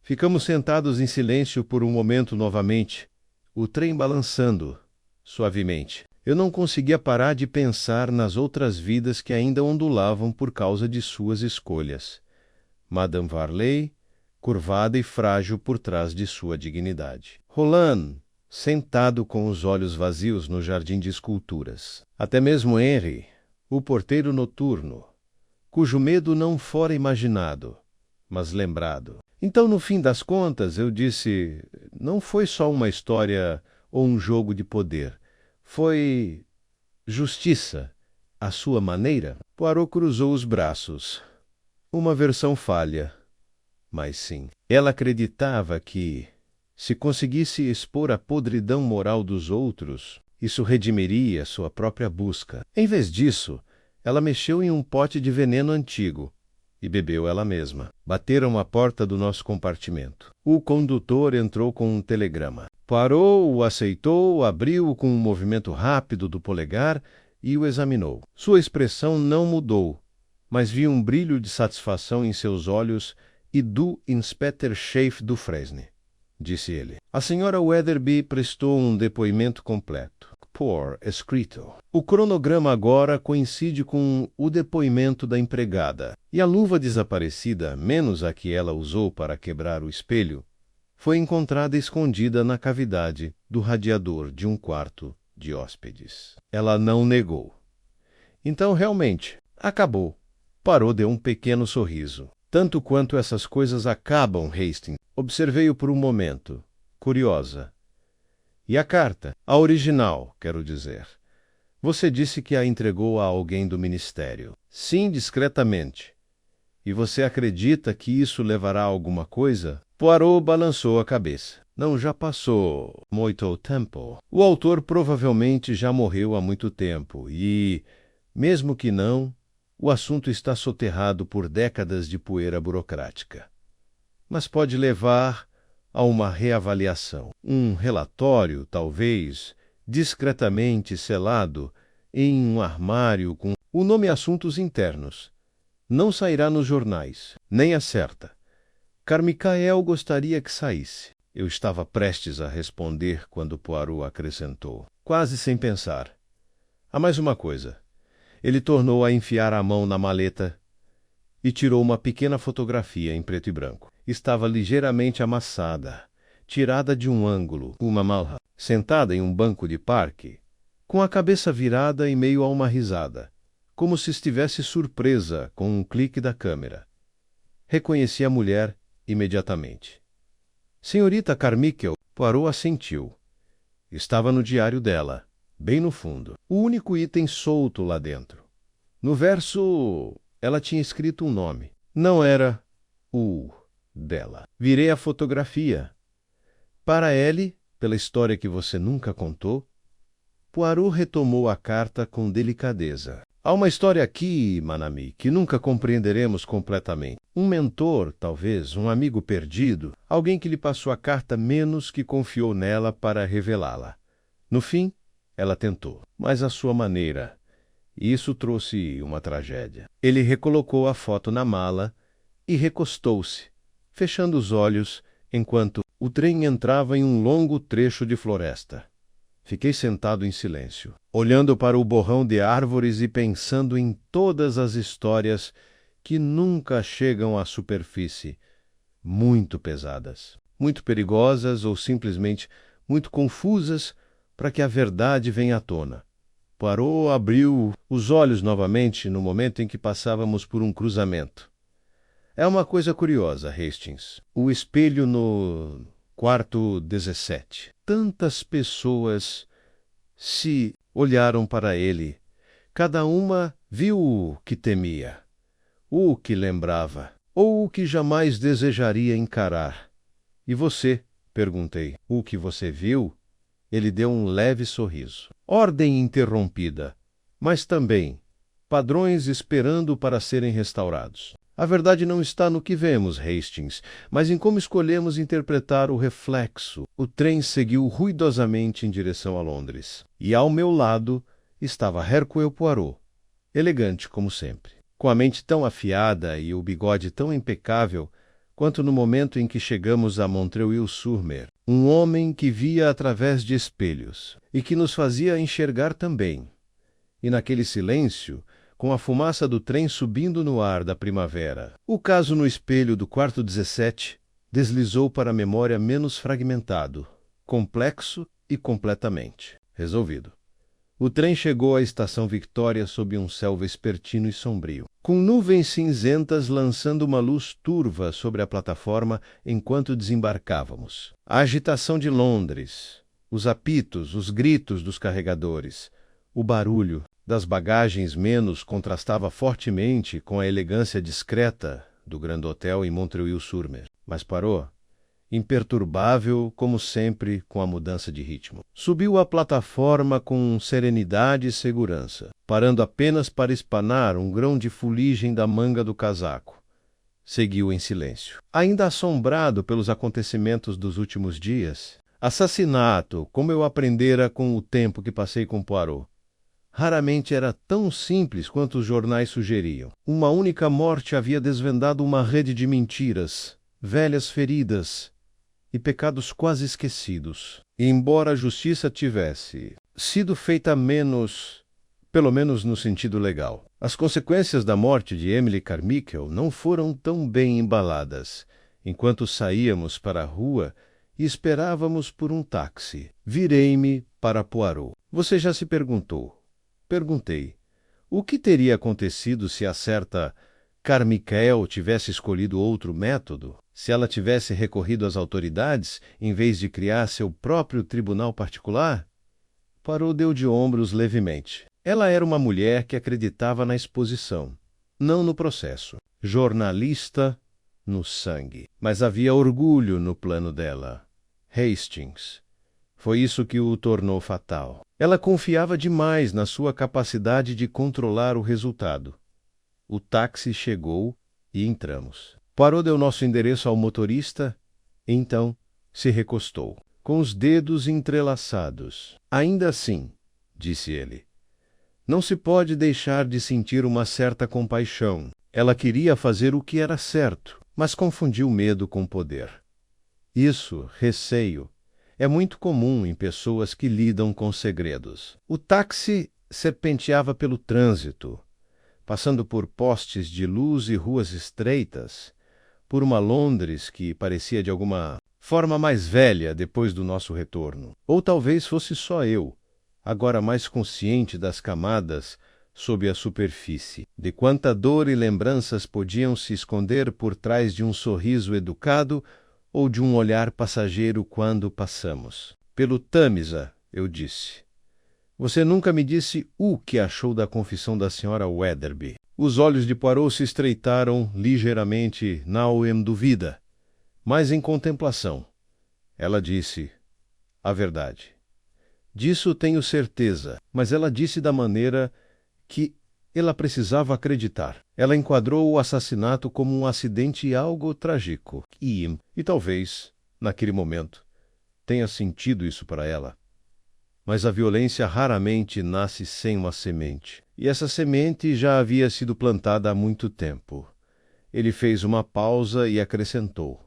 Ficamos sentados em silêncio por um momento novamente, o trem balançando suavemente. Eu não conseguia parar de pensar nas outras vidas que ainda ondulavam por causa de suas escolhas. Madame Varley, curvada e frágil por trás de sua dignidade. Roland, sentado com os olhos vazios no jardim de esculturas. Até mesmo Henry, o porteiro noturno, cujo medo não fora imaginado, mas lembrado. Então, no fim das contas, eu disse, não foi só uma história ou um jogo de poder. Foi justiça, à sua maneira. Poirot cruzou os braços. Uma versão falha, mas sim. Ela acreditava que, se conseguisse expor a podridão moral dos outros, isso redimiria sua própria busca. Em vez disso, ela mexeu em um pote de veneno antigo e bebeu ela mesma. Bateram à porta do nosso compartimento. O condutor entrou com um telegrama. Poirot o aceitou, abriu-o com um movimento rápido do polegar e o examinou. Sua expressão não mudou, mas vi um brilho de satisfação em seus olhos e do Inspector Chef do Fresne. Disse ele. A senhora Weatherby prestou um depoimento completo. Por escrito. O cronograma agora coincide com o depoimento da empregada, e a luva desaparecida, menos a que ela usou para quebrar o espelho, foi encontrada escondida na cavidade do radiador de um quarto de hóspedes. Ela não negou. Então, realmente, acabou. Poirot deu um pequeno sorriso. Tanto quanto essas coisas acabam, Hastings. Observei-o por um momento, curiosa. E a carta? A original, quero dizer. Você disse que a entregou a alguém do ministério. Sim, discretamente. E você acredita que isso levará a alguma coisa? Poirot balançou a cabeça. Não, já passou muito tempo. O autor provavelmente já morreu há muito tempo e, mesmo que não, o assunto está soterrado por décadas de poeira burocrática. Mas pode levar a uma reavaliação. Um relatório, talvez, discretamente selado em um armário com o nome Assuntos Internos. Não sairá nos jornais, nem acerta. Carmichael gostaria que saísse. Eu estava prestes a responder quando Poirot acrescentou, quase sem pensar. Há mais uma coisa. Ele tornou a enfiar a mão na maleta e tirou uma pequena fotografia em preto e branco. Estava ligeiramente amassada, tirada de um ângulo, uma malha, sentada em um banco de parque, com a cabeça virada e meio a uma risada, como se estivesse surpresa com um clique da câmera. Reconheci a mulher imediatamente. Senhorita Carmichael. Poirot assentiu. Estava no diário dela, bem no fundo. O único item solto lá dentro. No verso, ela tinha escrito um nome. Não era o dela. Virei a fotografia. Para Ellie, pela história que você nunca contou, Poirot retomou a carta com delicadeza. Há uma história aqui, Manami, que nunca compreenderemos completamente. Um mentor, talvez, um amigo perdido, alguém que lhe passou a carta menos que confiou nela para revelá-la. No fim, ela tentou, mas à sua maneira. E isso trouxe uma tragédia. Ele recolocou a foto na mala e recostou-se, fechando os olhos, enquanto o trem entrava em um longo trecho de floresta. Fiquei sentado em silêncio, olhando para o borrão de árvores e pensando em todas as histórias que nunca chegam à superfície, muito pesadas, muito perigosas ou simplesmente muito confusas para que a verdade venha à tona. Poirot abriu os olhos novamente no momento em que passávamos por um cruzamento. É uma coisa curiosa, Hastings. O espelho no quarto 17. Tantas pessoas se olharam para ele. Cada uma viu o que temia, o que lembrava, ou o que jamais desejaria encarar. E você? Perguntei. O que você viu? Ele deu um leve sorriso. Ordem interrompida, mas também padrões esperando para serem restaurados. A verdade não está no que vemos, Hastings, mas em como escolhemos interpretar o reflexo. O trem seguiu ruidosamente em direção a Londres. E ao meu lado estava Hercule Poirot, elegante como sempre, com a mente tão afiada e o bigode tão impecável quanto no momento em que chegamos a Montreuil-sur-Mer. Um homem que via através de espelhos e que nos fazia enxergar também. E naquele silêncio, com a fumaça do trem subindo no ar da primavera, o caso no espelho do quarto 17 deslizou para a memória menos fragmentado, complexo e completamente resolvido. O trem chegou à estação Victoria sob um céu vespertino e sombrio, com nuvens cinzentas lançando uma luz turva sobre a plataforma enquanto desembarcávamos. A agitação de Londres, os apitos, os gritos dos carregadores, o barulho das bagagens menos contrastava fortemente com a elegância discreta do Grand Hotel em Montreuil-sur-Mer. Mas parou, imperturbável como sempre com a mudança de ritmo. Subiu a plataforma com serenidade e segurança, parando apenas para espanar um grão de fuligem da manga do casaco. Seguiu em silêncio. Ainda assombrado pelos acontecimentos dos últimos dias, assassinato, como eu aprendera com o tempo que passei com Poirot. Raramente era tão simples quanto os jornais sugeriam. Uma única morte havia desvendado uma rede de mentiras, velhas feridas e pecados quase esquecidos. E embora a justiça tivesse sido feita menos, pelo menos no sentido legal, as consequências da morte de Emily Carmichael não foram tão bem embaladas. Enquanto saíamos para a rua e esperávamos por um táxi, virei-me para Poirot. Você já se perguntou? Perguntei. O que teria acontecido se a certa Carmichael tivesse escolhido outro método? Se ela tivesse recorrido às autoridades, em vez de criar seu próprio tribunal particular? Poirot deu de ombros levemente. Ela era uma mulher que acreditava na exposição, não no processo. Jornalista no sangue. Mas havia orgulho no plano dela. Hastings. Foi isso que o tornou fatal. Ela confiava demais na sua capacidade de controlar o resultado. O táxi chegou e entramos. Poirot deu nosso endereço ao motorista e então se recostou, com os dedos entrelaçados. Ainda assim, disse ele, não se pode deixar de sentir uma certa compaixão. Ela queria fazer o que era certo, mas confundiu medo com poder. Isso, receio, é muito comum em pessoas que lidam com segredos. O táxi serpenteava pelo trânsito, passando por postes de luz e ruas estreitas, por uma Londres que parecia de alguma forma mais velha depois do nosso retorno. Ou talvez fosse só eu, agora mais consciente das camadas sob a superfície, de quanta dor e lembranças podiam se esconder por trás de um sorriso educado ou de um olhar passageiro quando passamos. Pelo Tâmisa, eu disse. Você nunca me disse o que achou da confissão da Sra. Weatherby. Os olhos de Poirot se estreitaram ligeiramente. Não em dúvida, mas em contemplação. Ela disse a verdade. Disso tenho certeza, mas ela disse da maneira que ela precisava acreditar. Ela enquadrou o assassinato como um acidente algo trágico. E talvez, naquele momento, tenha sentido isso para ela. Mas a violência raramente nasce sem uma semente. E essa semente já havia sido plantada há muito tempo. Ele fez uma pausa e acrescentou: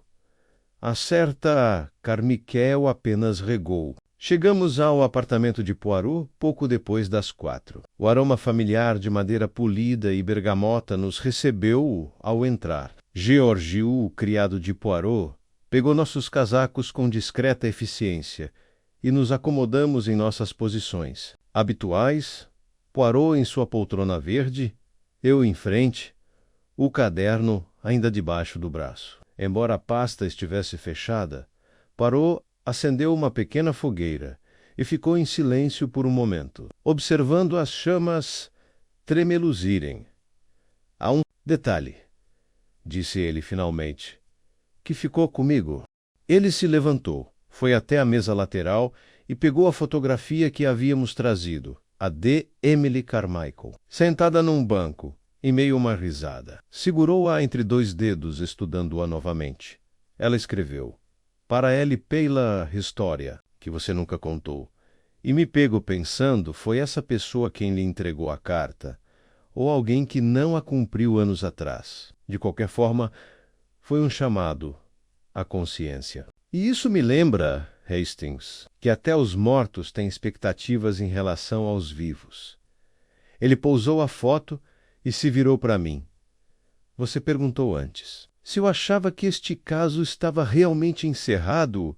a certa Carmichael apenas regou. Chegamos ao apartamento de Poirot pouco depois das 4. O aroma familiar de madeira polida e bergamota nos recebeu ao entrar. Georgiou, o criado de Poirot, pegou nossos casacos com discreta eficiência e nos acomodamos em nossas posições habituais, Poirot em sua poltrona verde, eu em frente, o caderno ainda debaixo do braço. Embora a pasta estivesse fechada, Poirot acendeu uma pequena fogueira e ficou em silêncio por um momento, observando as chamas tremeluzirem. Há um detalhe, disse ele finalmente, que ficou comigo. Ele se levantou, foi até a mesa lateral e pegou a fotografia que havíamos trazido, a de Emily Carmichael, sentada num banco, em meio a uma risada. Segurou-a entre 2 dedos, estudando-a novamente. Ela escreveu: para ele pela história, que você nunca contou. E me pego pensando, foi essa pessoa quem lhe entregou a carta, ou alguém que não a cumpriu anos atrás. De qualquer forma, foi um chamado à consciência. E isso me lembra, Hastings, que até os mortos têm expectativas em relação aos vivos. Ele pousou a foto e se virou para mim. Você perguntou antes se eu achava que este caso estava realmente encerrado.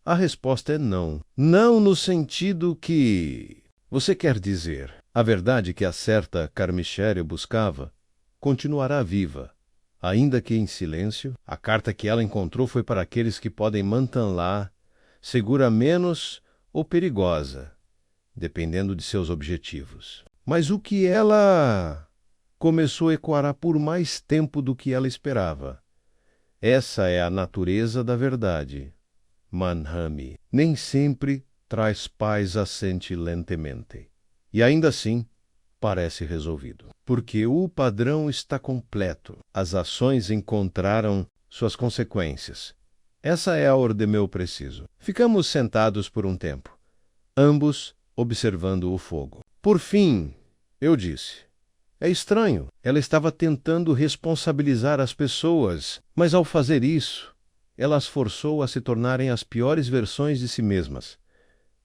A resposta é não. Não no sentido que... Você quer dizer, a verdade que a certa Carmichael buscava continuará viva, ainda que em silêncio. A carta que ela encontrou foi para aqueles que podem manter-la segura menos ou perigosa, dependendo de seus objetivos. Mas o que ela... começou a ecoar por mais tempo do que ela esperava. Essa é a natureza da verdade. Manhami nem sempre traz paz assente lentemente. E ainda assim, parece resolvido. Porque o padrão está completo. As ações encontraram suas consequências. Essa é a ordem meu preciso. Ficamos sentados por um tempo, ambos observando o fogo. Por fim, eu disse: é estranho. Ela estava tentando responsabilizar as pessoas, mas ao fazer isso, ela as forçou a se tornarem as piores versões de si mesmas.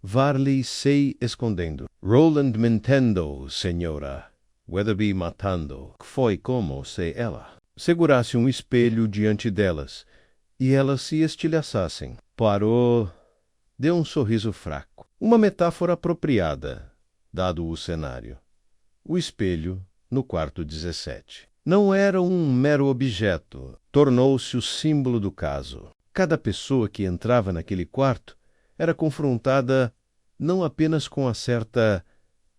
Varley sei escondendo. Roland mentendo, senhora. Weatherby matando. Foi como se ela segurasse um espelho diante delas e elas se estilhaçassem. Poirot deu um sorriso fraco. Uma metáfora apropriada, dado o cenário. O espelho no quarto 17. Não era um mero objeto, tornou-se o símbolo do caso. Cada pessoa que entrava naquele quarto era confrontada não apenas com a certa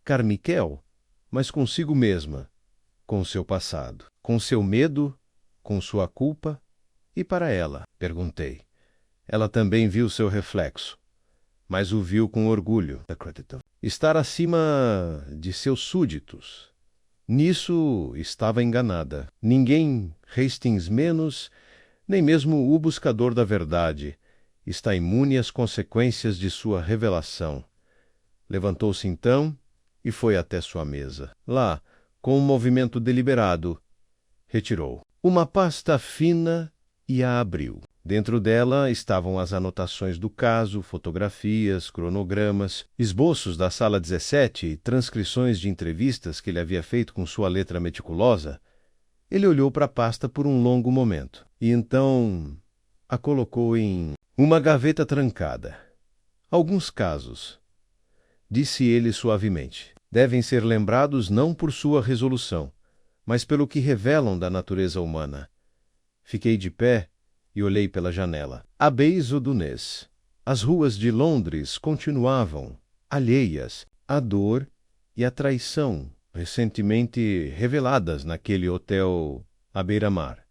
Carmichael, mas consigo mesma, com seu passado, com seu medo, com sua culpa. E para ela? Perguntei. Ela também viu seu reflexo, mas o viu com orgulho. Estar acima de seus súditos. Nisso estava enganada. Ninguém, Hastings menos, nem mesmo o buscador da verdade, está imune às consequências de sua revelação. Levantou-se então e foi até sua mesa. Lá, com um movimento deliberado, retirou uma pasta fina e a abriu. Dentro dela estavam as anotações do caso, fotografias, cronogramas, esboços da sala 17 e transcrições de entrevistas que ele havia feito com sua letra meticulosa. Ele olhou para a pasta por um longo momento e então a colocou em uma gaveta trancada. Alguns casos, disse ele suavemente, devem ser lembrados não por sua resolução, mas pelo que revelam da natureza humana. Fiquei de pé e olhei pela janela. À beira do Ness, as ruas de Londres continuavam, alheias, a dor e a traição recentemente reveladas naquele hotel à beira-mar.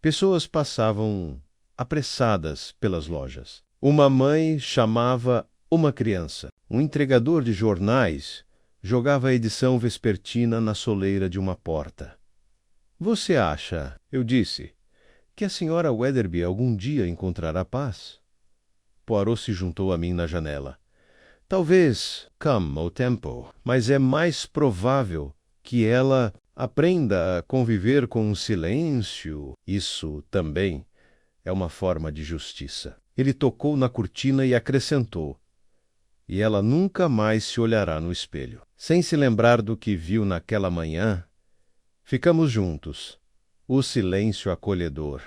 Pessoas passavam apressadas pelas lojas. Uma mãe chamava uma criança. Um entregador de jornais jogava a edição vespertina na soleira de uma porta. Você acha, eu disse, que a senhora Weatherby algum dia encontrará paz? Poirot se juntou a mim na janela. Talvez, come o tempo, mas é mais provável que ela aprenda a conviver com o silêncio. Isso também é uma forma de justiça. Ele tocou na cortina e acrescentou: e ela nunca mais se olhará no espelho. Sem se lembrar do que viu naquela manhã, ficamos juntos. O silêncio acolhedor.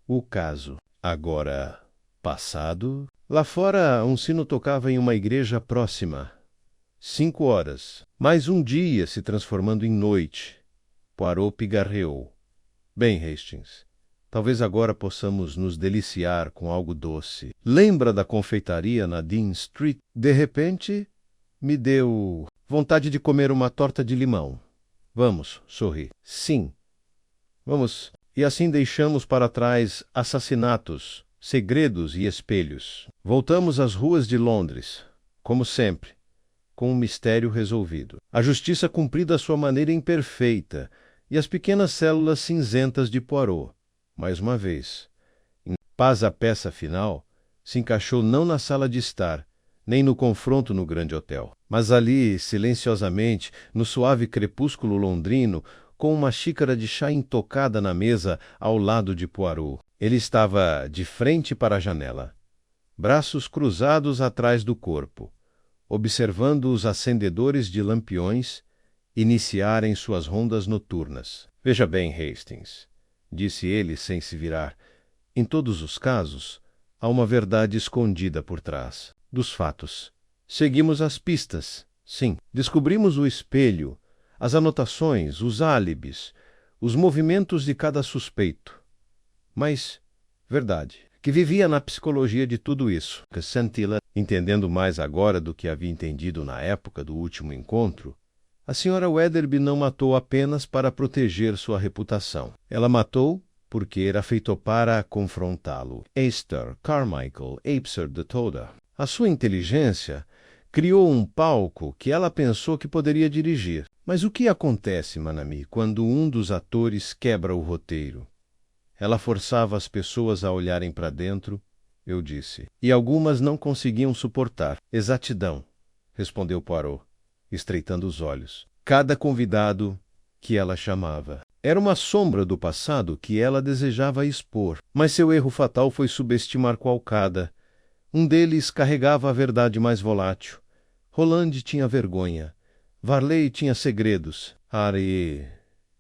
O caso, agora passado. Lá fora, um sino tocava em uma igreja próxima. 5 horas. Mais um dia se transformando em noite. Poirot pigarreou. Bem, Hastings, talvez agora possamos nos deliciar com algo doce. Lembra da confeitaria na Dean Street? De repente, me deu vontade de comer uma torta de limão. Vamos, sorri. Sim. Vamos. E assim deixamos para trás assassinatos, segredos e espelhos. Voltamos às ruas de Londres, como sempre, com um mistério resolvido. A justiça cumprida à sua maneira imperfeita e as pequenas células cinzentas de Poirot. Mais uma vez, em paz a peça final, se encaixou não na sala de estar, nem no confronto no grande hotel, mas ali, silenciosamente, no suave crepúsculo londrino, com uma xícara de chá intocada na mesa ao lado de Poirot. Ele estava de frente para a janela, braços cruzados atrás do corpo, observando os acendedores de lampiões iniciarem suas rondas noturnas. Veja bem, Hastings, disse ele sem se virar, em todos os casos, há uma verdade escondida por trás dos fatos. Seguimos as pistas, sim. Descobrimos o espelho, as anotações, os álibis, os movimentos de cada suspeito. Mas, verdade, que vivia na psicologia de tudo isso. Que Santilla, entendendo mais agora do que havia entendido na época do último encontro, a senhora Weatherby não matou apenas para proteger sua reputação. Ela matou porque era feito para confrontá-lo. Esther Carmichael Apser de Toda. A sua inteligência criou um palco que ela pensou que poderia dirigir. Mas o que acontece, Manami, quando um dos atores quebra o roteiro? Ela forçava as pessoas a olharem para dentro, eu disse, e algumas não conseguiam suportar. Exatidão, respondeu Poirot, estreitando os olhos. Cada convidado que ela chamava. Era uma sombra do passado que ela desejava expor, mas seu erro fatal foi subestimar Qualcada. Um deles carregava a verdade mais volátil. Roland tinha vergonha. Varley tinha segredos. Harry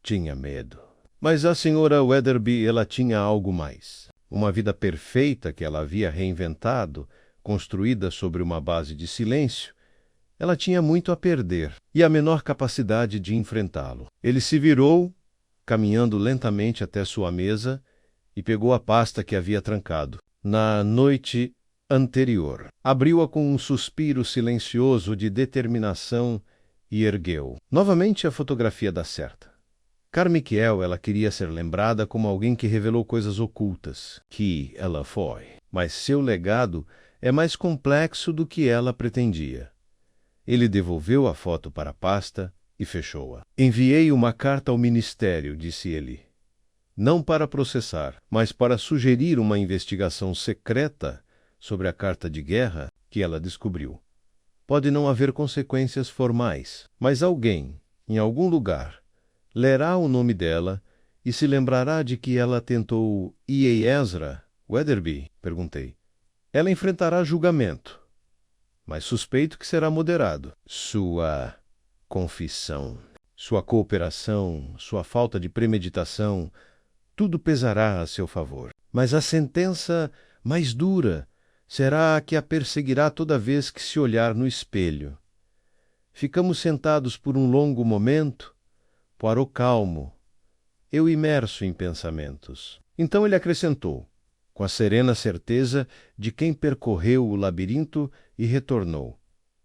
tinha medo. Mas a senhora Weatherby, ela tinha algo mais. Uma vida perfeita que ela havia reinventado, construída sobre uma base de silêncio. Ela tinha muito a perder e a menor capacidade de enfrentá-lo. Ele se virou, caminhando lentamente até sua mesa, e pegou a pasta que havia trancado. Na noite anterior, abriu-a com um suspiro silencioso de determinação e ergueu. Novamente a fotografia dá certa. Carmichael, ela queria ser lembrada como alguém que revelou coisas ocultas, que ela foi. Mas seu legado é mais complexo do que ela pretendia. Ele devolveu a foto para a pasta e fechou-a. Enviei uma carta ao ministério, disse ele. Não para processar, mas para sugerir uma investigação secreta sobre a carta de guerra que ela descobriu. Pode não haver consequências formais, mas alguém, em algum lugar, lerá o nome dela e se lembrará de que ela tentou E. A. Ezra Weatherby? Perguntei. Ela enfrentará julgamento, mas suspeito que será moderado. Sua confissão, sua cooperação, sua falta de premeditação, tudo pesará a seu favor. Mas a sentença mais dura será a que a perseguirá toda vez que se olhar no espelho. Ficamos sentados por um longo momento, Poirot calmo, eu imerso em pensamentos. Então ele acrescentou, com a serena certeza de quem percorreu o labirinto e retornou.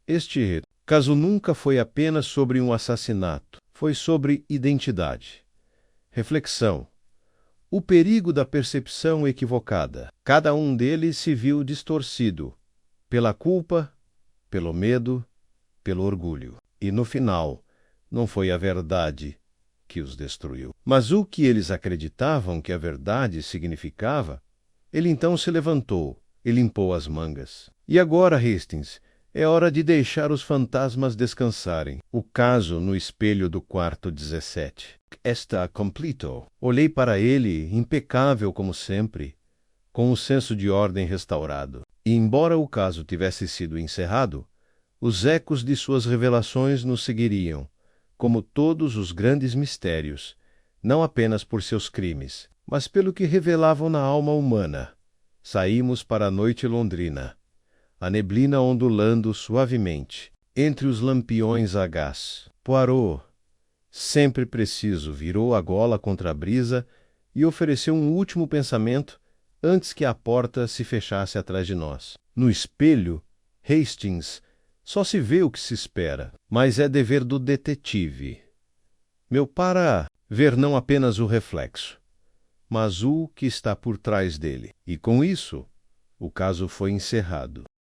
Este caso nunca foi apenas sobre um assassinato, foi sobre identidade. Reflexão. O perigo da percepção equivocada. Cada um deles se viu distorcido pela culpa, pelo medo, pelo orgulho. E no final, não foi a verdade que os destruiu, mas o que eles acreditavam que a verdade significava. Ele então se levantou e limpou as mangas. E agora, Hastings, é hora de deixar os fantasmas descansarem. O caso no espelho do quarto 17. Está completo. Olhei para ele, impecável como sempre, com o senso de ordem restaurado. E embora o caso tivesse sido encerrado, os ecos de suas revelações nos seguiriam, como todos os grandes mistérios, não apenas por seus crimes, mas pelo que revelavam na alma humana. Saímos para a noite londrina, a neblina ondulando suavemente entre os lampiões a gás. Poirot, sempre preciso, virou a gola contra a brisa e ofereceu um último pensamento antes que a porta se fechasse atrás de nós. No espelho, Hastings, só se vê o que se espera, mas é dever do detetive, meu, para ver não apenas o reflexo, mas o que está por trás dele. E com isso, o caso foi encerrado.